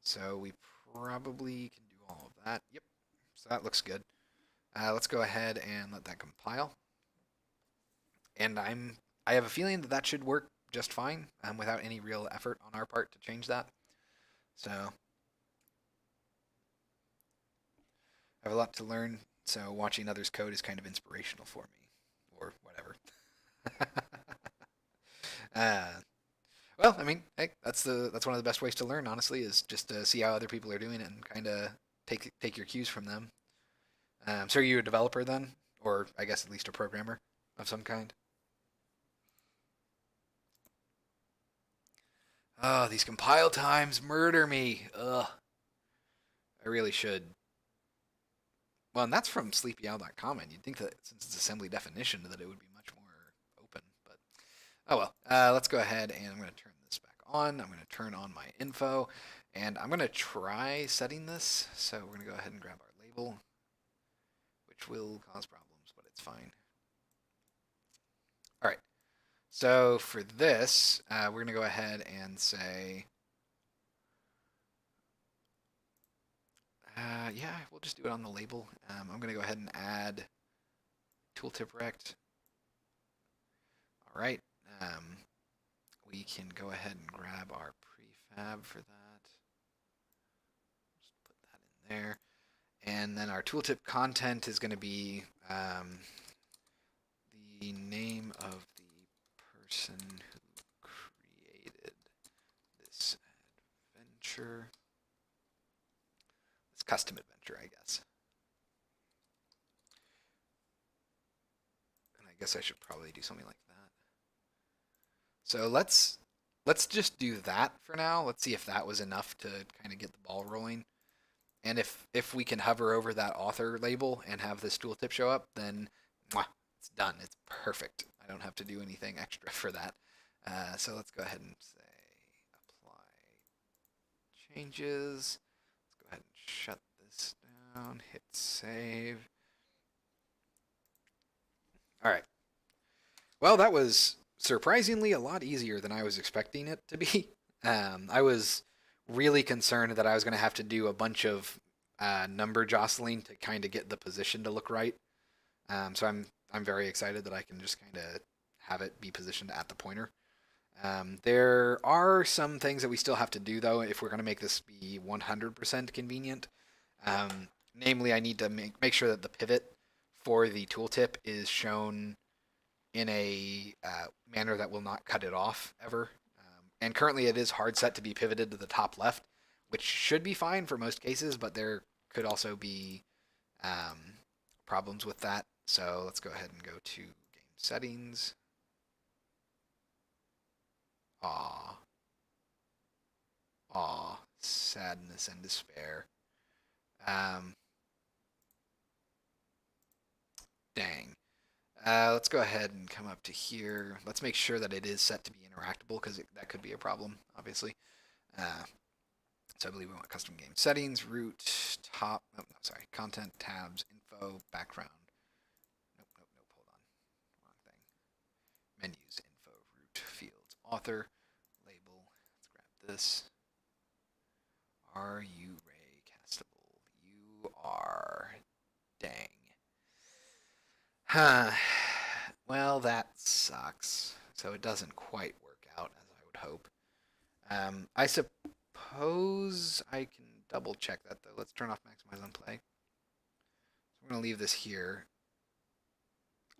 So we probably can do all of that. Yep. So that looks good. Let's go ahead and let that compile. And I have a feeling that should work just fine without any real effort on our part to change that. So I have a lot to learn. So watching others code is kind of inspirational for me, or whatever. uh, Well, I mean, hey, that's one of the best ways to learn, honestly, is just to see how other people are doing it and kind of take your cues from them. So are you a developer then, or I guess at least a programmer of some kind? Oh, these compile times murder me. Ugh, I really should. Well, and that's from sleepyowl.com, and you'd think that since it's assembly definition that it would be much more open, but oh well. Let's go ahead and I'm going to turn this back on. I'm going to turn on my info, and I'm going to try setting this. So we're going to go ahead and grab our label, which will cause problems, but it's fine. All right. So for this, we're going to go ahead and say, yeah, we'll just do it on the label. I'm going to go ahead and add tooltip rect. All right. We can go ahead and grab our prefab for that. Just put that in there. And then our tooltip content is going to be the name of the person who created this adventure. It's custom adventure, I guess. And I guess I should probably do something like that. So let's just do that for now. Let's see if that was enough to kind of get the ball rolling. And if we can hover over that author label and have this tooltip show up, then mwah, it's done. It's perfect. I don't have to do anything extra for that. So let's go ahead and say apply changes. Let's go ahead and shut this down. Hit save. All right. Well, that was surprisingly a lot easier than I was expecting it to be. I was really concerned that I was going to have to do a bunch of number jostling to kind of get the position to look right. So I'm very excited that I can just kind of have it be positioned at the pointer. There are some things that we still have to do though if we're going to make this be 100% convenient. Namely, I need to make sure that the pivot for the tooltip is shown in a manner that will not cut it off ever. And currently it is hard set to be pivoted to the top left, which should be fine for most cases, but there could also be problems with that. So let's go ahead and go to game settings. Aw. Aw. Sadness and despair. Dang. Let's go ahead and come up to here. Let's make sure that it is set to be interactable because that could be a problem, obviously. So I believe we want custom game settings, root, top, no, sorry, content, tabs, info, background. Nope, hold on. Wrong thing. Menus, info, root, fields, author, label. Let's grab this. Are you Ray Castable? You are. Dang. Huh. Well, that sucks. So it doesn't quite work out as I would hope. I suppose I can double check that though. Let's turn off maximize on play. So we're going to leave this here.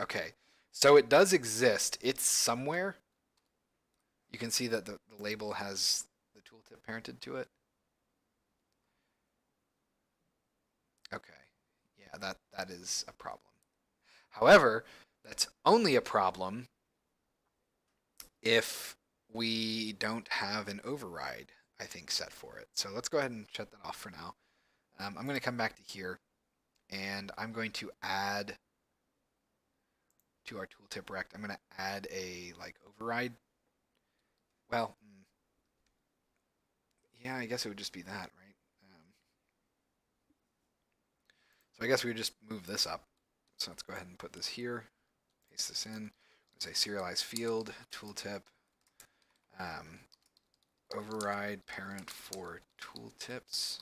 Okay. So it does exist. It's somewhere. You can see that the label has the tooltip parented to it. Okay. Yeah, that is a problem. However, that's only a problem if we don't have an override, I think, set for it. So let's go ahead and shut that off for now. I'm going to come back to here, and I'm going to add to our tooltip rect. I'm going to add a override. Well, yeah, I guess it would just be that, right? So I guess we would just move this up. So let's go ahead and put this here, paste this in. Say serialize field, tooltip, override parent for tooltips.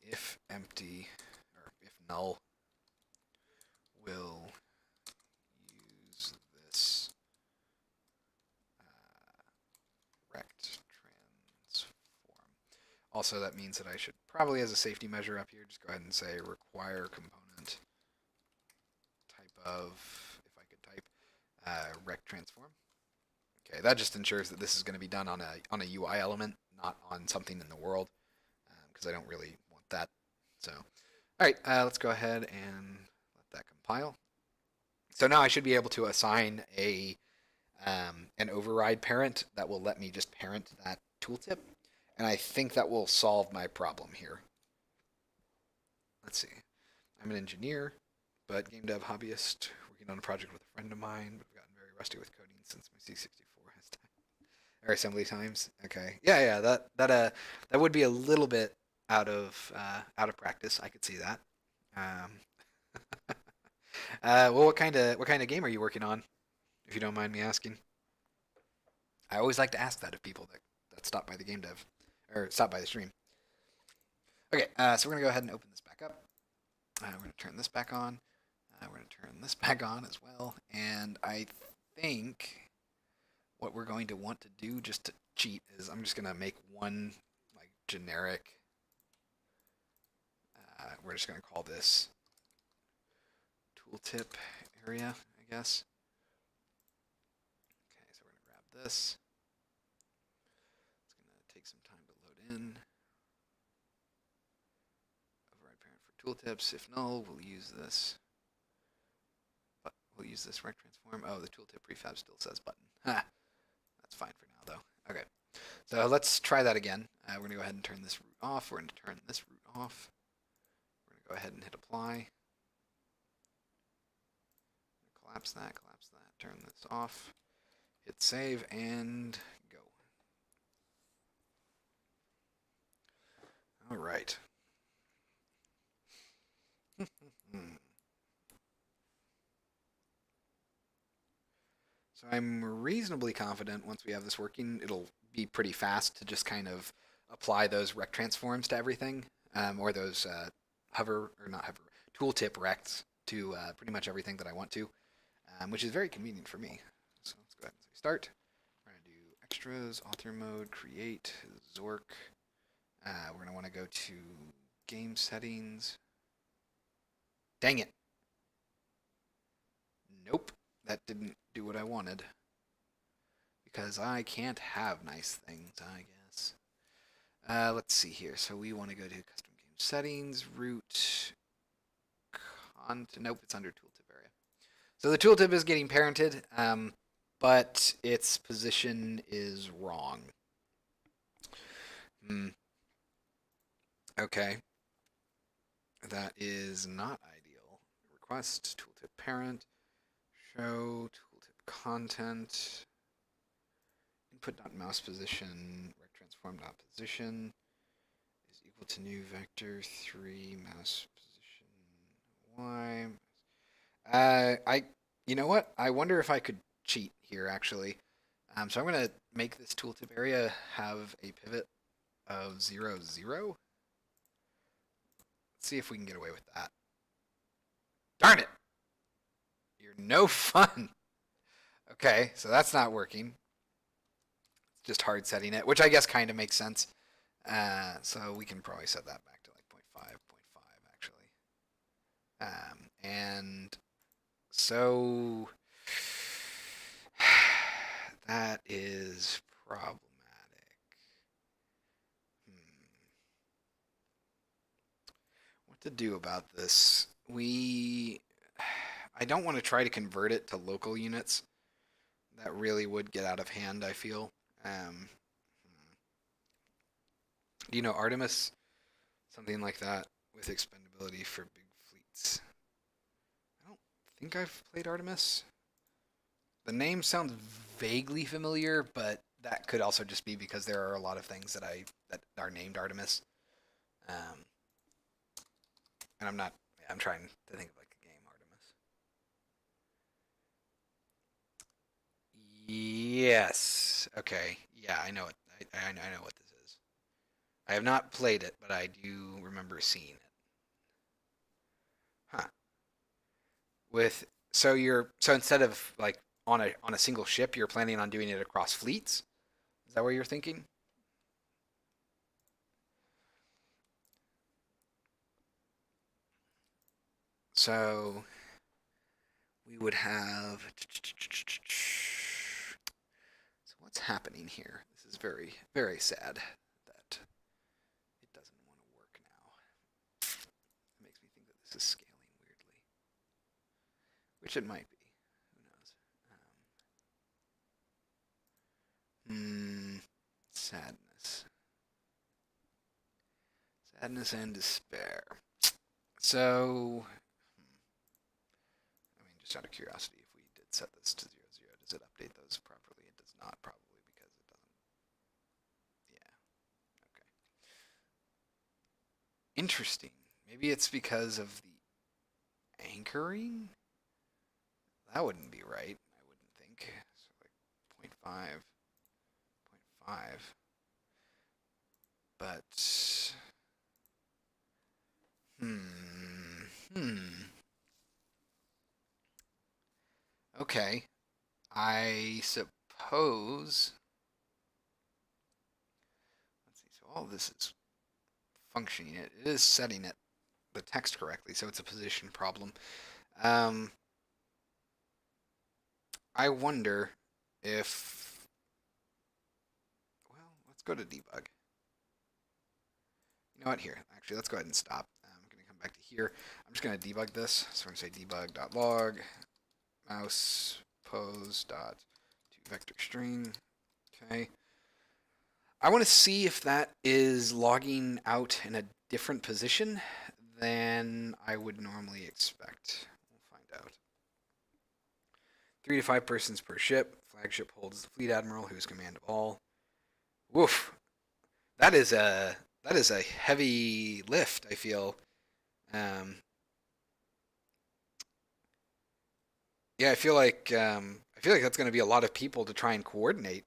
If empty, or if null, will use this rect transform. Also, that means that I should probably, as a safety measure up here, just go ahead and say require component type of, if I could type, rect transform. Okay, that just ensures that this is going to be done on a UI element, not on something in the world, because I don't really want that. So, all right, let's go ahead and let that compile. So now I should be able to assign an override parent that will let me just parent that tooltip, and I think that will solve my problem here. Let's see. I'm an engineer, but game dev hobbyist working on a project with a friend of mine. But I've gotten very rusty with coding since my C64 has time or assembly times. Okay, yeah, that would be a little bit out of practice. I could see that. Um, well, what kind of game are you working on, if you don't mind me asking? I always like to ask that of people that stop by the game dev or stop by the stream. Okay, so we're gonna go ahead and open this back up. We're gonna turn this back on. We're gonna turn this back on as well. And I think what we're going to want to do just to cheat is I'm just gonna make one like generic. We're just gonna call this tooltip area, I guess. Okay, so we're gonna grab this. It's gonna take some time to load in. Override parent for tooltips. If null, we'll use this. But we'll use this rect transform. Oh, the tooltip prefab still says button. Ha! That's fine for now, though. Okay, so let's try that again. We're going to go ahead and turn this root off. We're going to turn this root off. We're going to go ahead and hit apply. Collapse that, turn this off. Hit save and go. All right. So I'm reasonably confident once we have this working, it'll be pretty fast to just kind of apply those rect transforms to everything, or those hover, or not hover, tooltip rects to pretty much everything that I want to, which is very convenient for me. So let's go ahead and say start. We're going to do extras, author mode, create, Zork. We're going to want to go to game settings. Dang it. Nope, that didn't do what I wanted. Because I can't have nice things, I guess. Let's see here. So we want to go to custom game settings, root, content. Nope, it's under tooltip area. So the tooltip is getting parented, but its position is wrong. Okay. That is not ideal. Request, tooltip parent, show, tooltip content, input.mouse position, rect transform.position is equal to new vector 3 mouse position y. You know what? I wonder if I could cheat here actually. So I'm gonna make this tooltip area have a pivot of 0, 0. Let's see if we can get away with that. Darn it! You're no fun. Okay, so that's not working. It's just hard setting it, which I guess kind of makes sense. So we can probably set that back to like 0.5, 0.5 actually. And so that is problematic. What to do about this? I don't want to try to convert it to local units. That really would get out of hand, I feel. Do you know Artemis? Something like that with expendability for big fleets. I don't think I've played Artemis. The name sounds vaguely familiar, but that could also just be because there are a lot of things that are named Artemis. And I'm trying to think of like a game Artemis. Yes. Okay. Yeah, I know it. I know what this is. I have not played it, but I do remember seeing it. Huh. So instead of like on a single ship, you're planning on doing it across fleets? Is that what you're thinking? So we would have. What's happening here? This is very, very sad that it doesn't want to work now. It makes me think that this is scaling weirdly, which it might be. Who knows? Sadness. Sadness and despair. So, I mean, just out of curiosity, if we did set this to 0, 0, does it update those properly? It does not, probably, because it doesn't. Yeah, okay. Interesting. Maybe it's because of the anchoring? That wouldn't be right, I wouldn't think. So, like, 0.5, 0.5. But, Okay. I suppose. Let's see. So all this is functioning. It is setting it the text correctly, so it's a position problem. Um, I wonder if. Well, let's go to debug. You know what? Here, actually, let's go ahead and stop. I'm going to come back to here. I'm just going to debug this. So I'm going to say debug.log mouse pose dot to vector string. Okay. I want to see if that is logging out in a different position than I would normally expect. We'll find out. 3 to 5 persons per ship. Flagship holds the fleet admiral, who is command of all. Woof. That is a heavy lift, I feel. Yeah, I feel like that's going to be a lot of people to try and coordinate.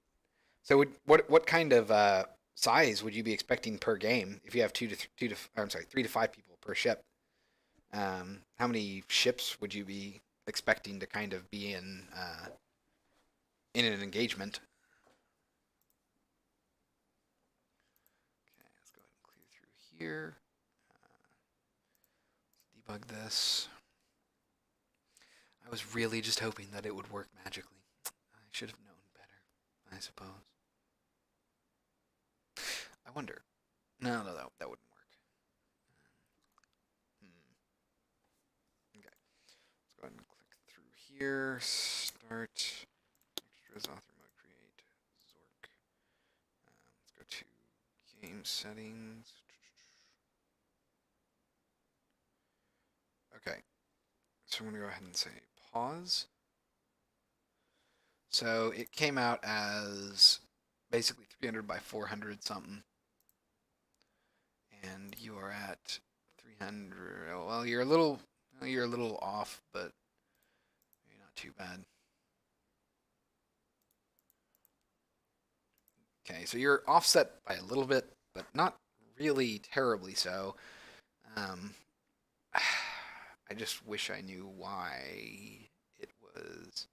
So what kind of size would you be expecting per game if you have I'm sorry, 3 to 5 people per ship? How many ships would you be expecting to kind of be in an engagement? Okay, let's go ahead and clear through here. Let's debug this. I was really just hoping that it would work magically. I should have known better, I suppose. I wonder. No, that wouldn't work. Okay, let's go ahead and click through here. Start. Extras, author mode, create, Zork. Let's go to game settings. Okay, so I'm going to go ahead and say pause. So it came out as basically 300 by 400 something. And you are at 300. Well, you're a little off, but you're not too bad. Okay, so you're offset by a little bit, but not really terribly so. I just wish I knew why it was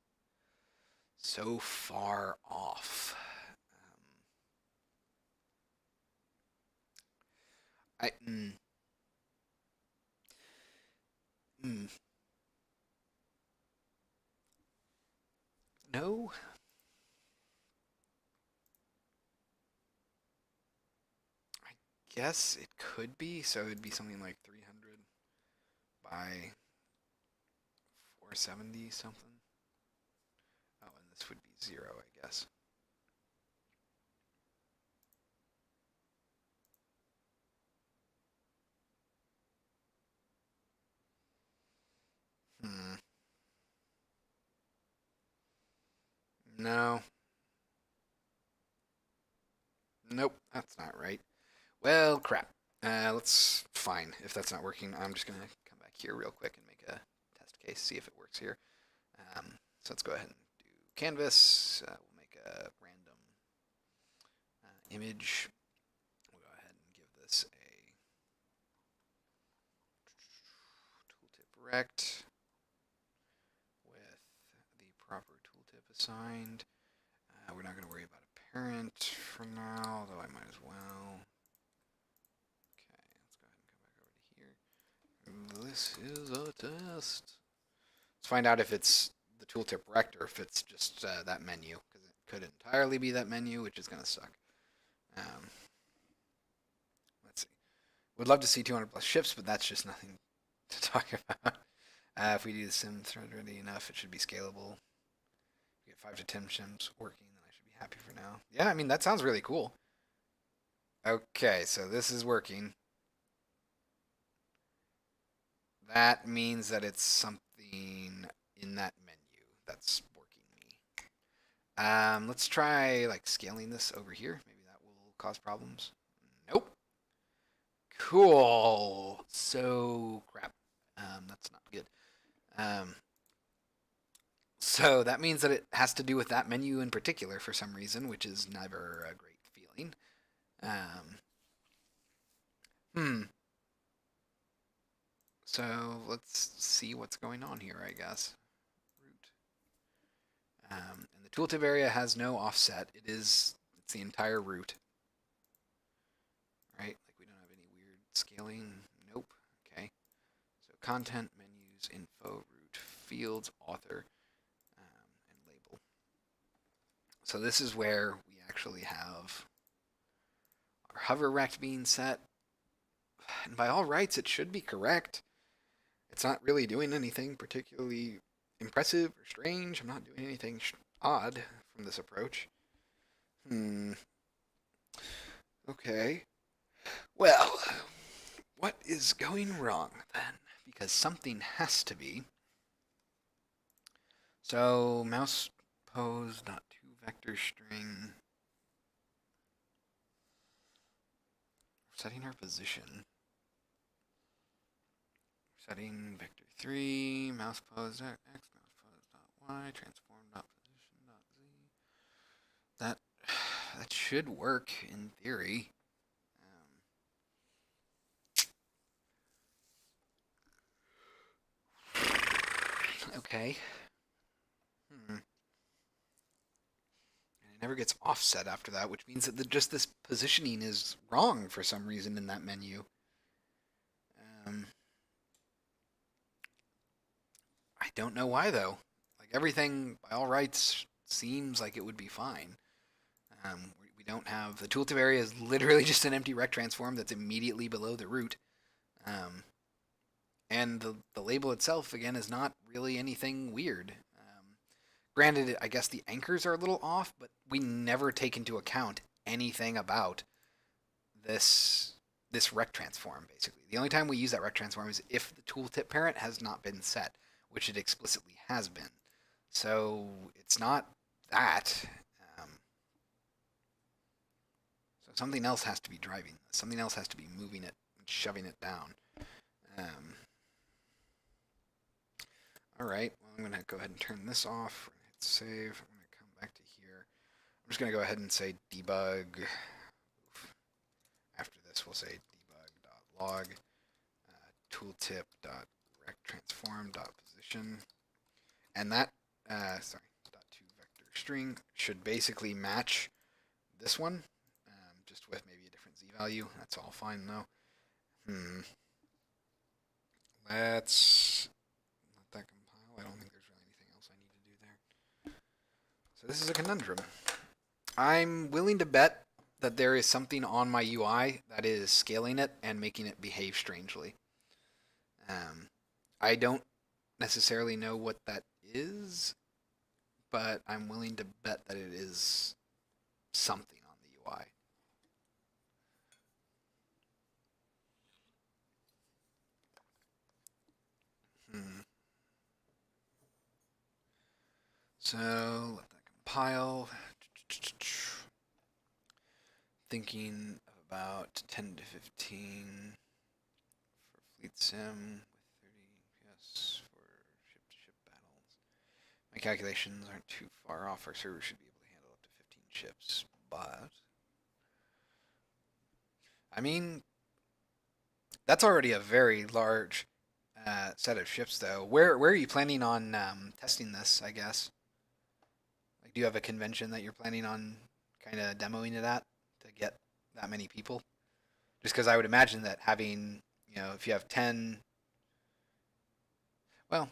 so far off. I no. I guess it could be. So it'd be something like 300 by 470 something. Oh, and this would be 0, I guess. No. Nope, that's not right. Well, crap. Fine. If that's not working, I'm just going to come back here real quick and make a test case, see if it works here. So let's go ahead and do canvas. We'll make a random image. We'll go ahead and give this a tooltip rect with the proper tooltip assigned. We're not going to worry about a parent for now, though I might as well. Okay, let's go ahead and come back over to here. This is a test. Let's find out if it's the tooltip rect or if it's just that menu, because it could entirely be that menu, which is going to suck. Um, let's see. Would love to see 200 plus ships, but that's just nothing to talk about. If we do the sim thread ready enough, it should be scalable. Get 5 to 10 ships working, then I should be happy for now. Yeah, I mean, that sounds really cool. Okay, so this is working. That means that it's something in that menu that's working me. Let's try like scaling this over here. Maybe that will cause problems. Nope. Cool. So crap. That's not good. Um, so that means that it has to do with that menu in particular for some reason, which is never a great feeling. Um, hmm. So let's see what's going on here, I guess. Root. And the tooltip area has no offset. It's the entire root. Right? Like we don't have any weird scaling. Nope. Okay. So content, menus, info, root, fields, author, and label. So this is where we actually have our hover rect being set. And by all rights, it should be correct. It's not really doing anything particularly impressive or strange. I'm not doing anything odd from this approach. Okay. Well, what is going wrong then? Because something has to be. So mouse pose dot to vector string. Setting our position. Setting vector 3, mouse pose x, mouse pose dot y, transform dot position dot z. That should work in theory. Okay. And it never gets offset after that, which means that just this positioning is wrong for some reason in that menu. I don't know why though. Like everything, by all rights, seems like it would be fine. We don't have the tooltip area is literally just an empty rect transform that's immediately below the root. And the label itself again is not really anything weird. Granted, I guess the anchors are a little off, but we never take into account anything about this rect transform. Basically, the only time we use that rect transform is if the tooltip parent has not been set, which it explicitly has been. So it's not that. So something else has to be driving this. Something else has to be moving it and shoving it down. All right, well, I'm going to go ahead and turn this off. We're going to hit save. I'm going to come back to here. I'm just going to go ahead and say debug. After this, we'll say debug.log tooltip.rectTransform.position. And that, .to vector string should basically match this one, just with maybe a different z value. That's all fine though. Let's let that compile. I don't think there's really anything else I need to do there. So this is a conundrum. I'm willing to bet that there is something on my UI that is scaling it and making it behave strangely. I don't necessarily know what that is, but I'm willing to bet that it is something on the UI. So let that compile. Thinking of about 10 to 15 for fleet sim with 30 FPS for ship-to-ship battles. My calculations aren't too far off. Our server should be able to handle up to 15 ships, but I mean, that's already a very large set of ships, though. Where are you planning on testing this? I guess. Like, do you have a convention that you're planning on kind of demoing it at to get that many people? Just because I would imagine that having, if you have 10, well,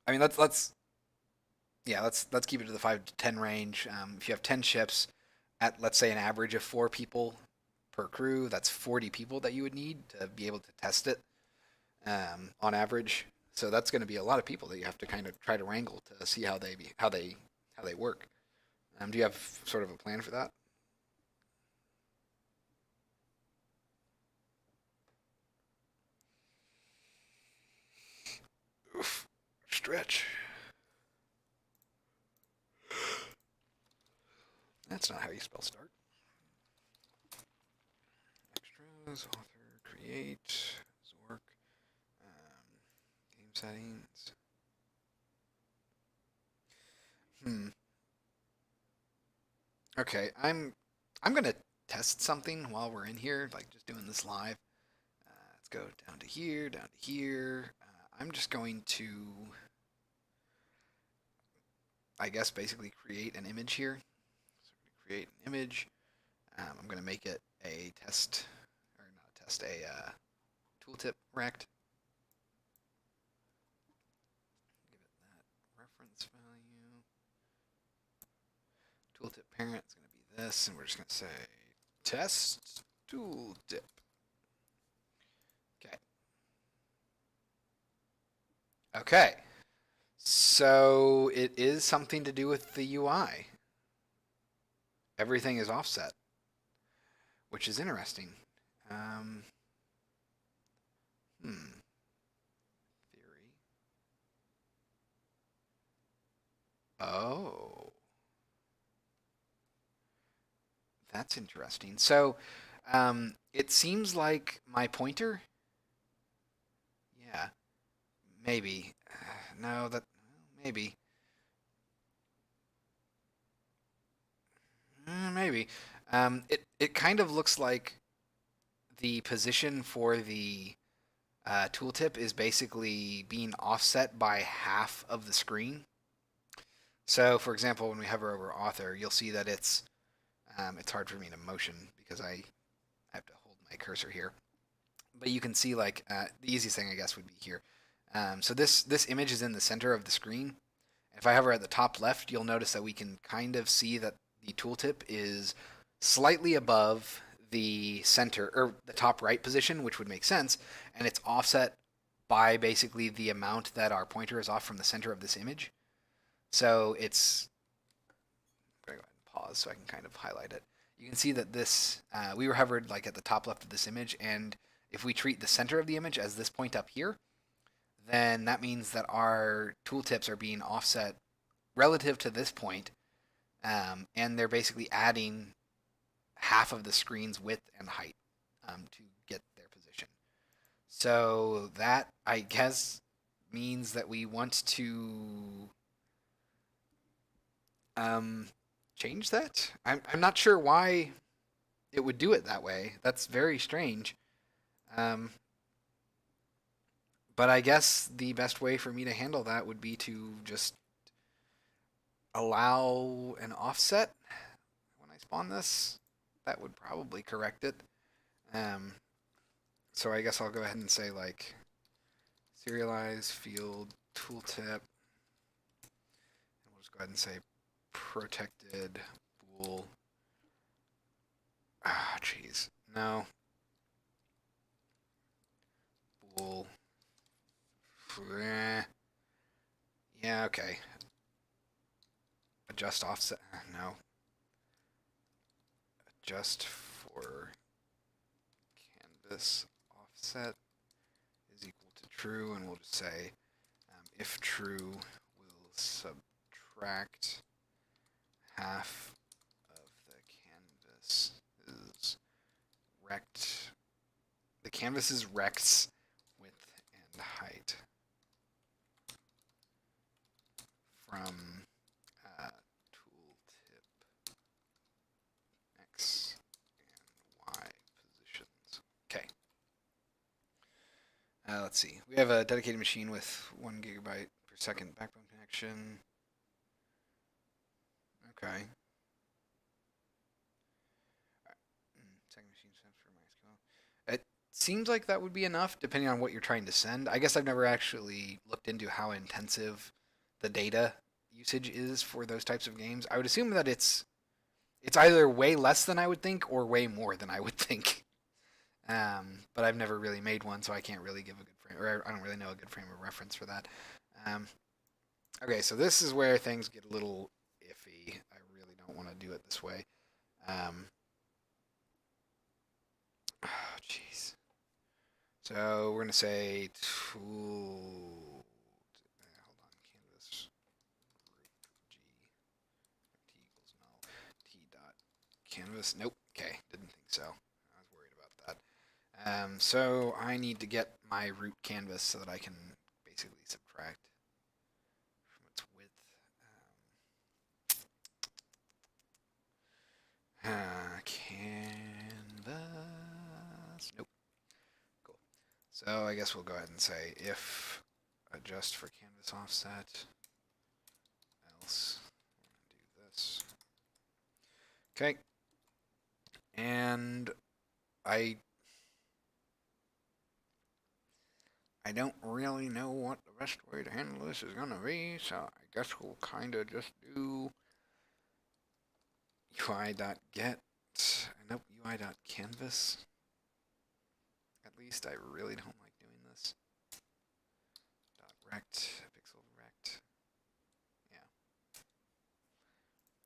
I mean, let's Yeah, let's keep it to the 5 to 10 range. If you have 10 ships at, let's say, an average of 4 people per crew, that's 40 people that you would need to be able to test it on average. So that's going to be a lot of people that you have to kind of try to wrangle to see how they work. Do you have sort of a plan for that? Oof, stretch. That's not how you spell start. Extras, author, create, Zork, game settings. Hmm. Okay, I'm gonna test something while we're in here, like just doing this live. Let's go down to here, down to here. I'm just going to, I guess, basically create an image here. So I'm gonna create an image. I'm gonna make it a test, or not a test, a tooltip rect. Give it that reference value. Tooltip parent is gonna be this, and we're just gonna say test tooltip. Okay. Okay. So it is something to do with the UI. Everything is offset, which is interesting. Um, Theory. Oh, that's interesting. So it seems like my pointer. Yeah, maybe. No, that maybe. Maybe. It kind of looks like the position for the tooltip is basically being offset by half of the screen. So, for example, when we hover over author, you'll see that it's hard for me to motion because I have to hold my cursor here. But you can see like the easiest thing I guess would be here. So this image is in the center of the screen. If I hover at the top left, you'll notice that we can kind of see that the tooltip is slightly above the center or the top right position, which would make sense, and it's offset by basically the amount that our pointer is off from the center of this image. So it's I'm going to go ahead and pause so I can kind of highlight it. You can see that this we were hovered like at the top left of this image, and if we treat the center of the image as this point up here, then that means that our tooltips are being offset relative to this point, and they're basically adding half of the screen's width and height to get their position. So that, I guess, means that we want to um, change that. I'm not sure why it would do it that way. That's very strange. Um, but I guess the best way for me to handle that would be to just allow an offset when I spawn this. That would probably correct it. Um, so I guess I'll go ahead and say like serialize field tooltip. And we'll just go ahead and say protected bool. Ah, jeez. No. Bool. Yeah, okay. Adjust offset. No. Adjust for canvas offset is equal to true, and we'll just say if true, we'll subtract half of the canvas is rect. The canvas is rect's width and height from tooltip X and Y positions. Okay. Let's see. We have a dedicated machine with 1 GB per second backbone connection. Okay. Second machine steps for MySQL. It seems like that would be enough, depending on what you're trying to send. I guess I've never actually looked into how intensive the data usage is for those types of games. I would assume that it's either way less than I would think or way more than I would think. But I've never really made one, so I can't really give a good frame, or I don't really know a good frame of reference for that. Um, okay, so this is where things get a little iffy. I really don't want to do it this way. Oh, jeez. So we're gonna say tool. Hold on, canvas root g t equals null t dot canvas. Nope. Okay, didn't think so. I was worried about that. So I need to get my root canvas so that I can basically subtract from its width. Canvas. Nope. Cool. So I guess we'll go ahead and say if adjust for canvas offset, else we're going to do this. Okay. And I don't really know what the best way to handle this is going to be, so I guess we'll kind of just do UI.get, nope, UI.canvas. At least I really don't like doing this. .rect, pixel rect. Yeah.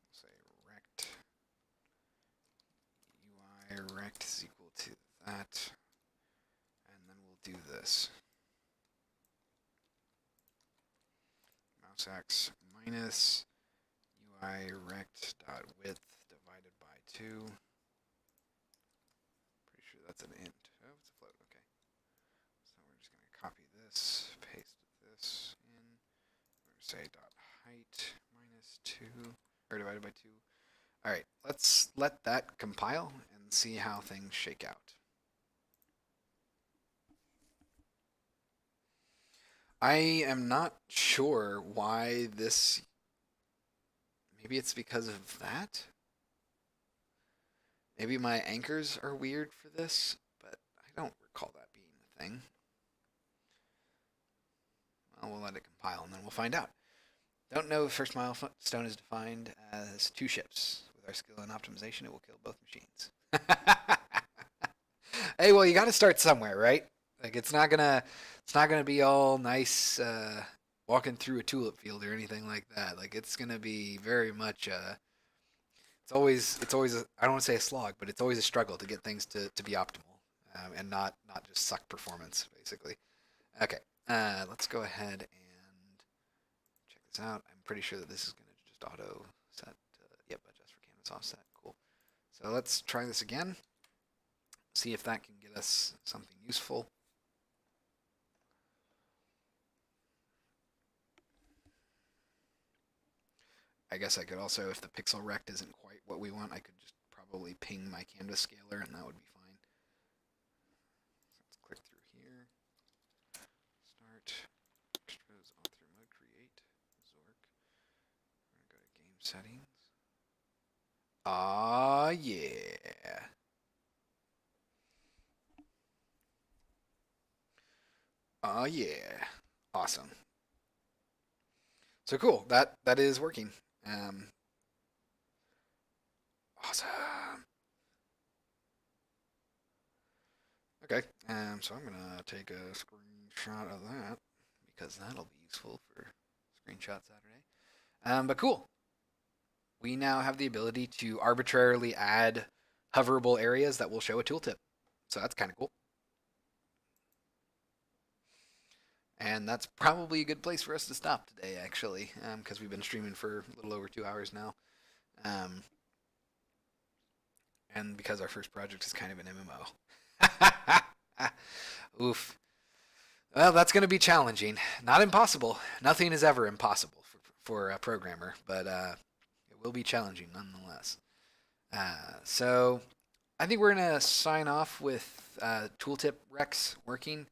We'll say rect. UI rect is equal to that. And then we'll do this. Mouse X minus UI rect dot width divided by 2. Pretty sure that's an int. Oh, it's a float. Okay. So we're just going to copy this, paste this in. We're going to say dot height minus 2, or divided by 2. All right, let's let that compile and see how things shake out. I am not sure why this. Maybe it's because of that. Maybe my anchors are weird for this, but I don't recall that being a thing. Well, we'll let it compile and then we'll find out. Don't know if first milestone is defined as 2 ships. With our skill and optimization, it will kill both machines. Hey, well, you got to start somewhere, right? Like it's not gonna be all nice walking through a tulip field or anything like that. Like it's gonna be very much it's always I don't want to say a slog, but it's always a struggle to get things to be optimal and not just suck performance basically. Okay, let's go ahead and check this out. I'm pretty sure that this is gonna just auto set. Yep, adjust for canvas offset. Cool. So let's try this again. See if that can get us something useful. I guess I could also, if the pixel rect isn't quite what we want, I could just probably ping my canvas scaler and that would be fine. So let's click through here. Start. Extras, author mode, create. Zork. We're going to go to game settings. Ah, yeah. Oh yeah, awesome. So cool. That is working. Um, awesome. Okay. So I'm gonna take a screenshot of that because that'll be useful for Screenshot Saturday. But cool. We now have the ability to arbitrarily add hoverable areas that will show a tooltip. So that's kind of cool. And that's probably a good place for us to stop today, actually, because we've been streaming for a little over 2 hours now. And because our first project is kind of an MMO. Oof. Well, that's going to be challenging. Not impossible. Nothing is ever impossible for a programmer, but it will be challenging nonetheless. So I think we're going to sign off with tooltip Rex working.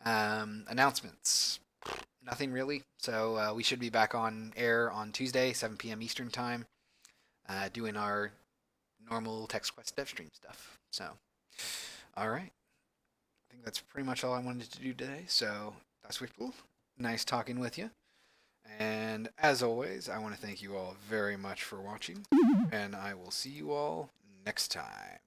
Announcements. Nothing really. So we should be back on air on Tuesday, 7 p.m. Eastern Time, doing our normal TextQuest Devstream stuff. So, all right. I think that's pretty much all I wanted to do today. So that's cool. Nice talking with you. And as always, I want to thank you all very much for watching, and I will see you all next time.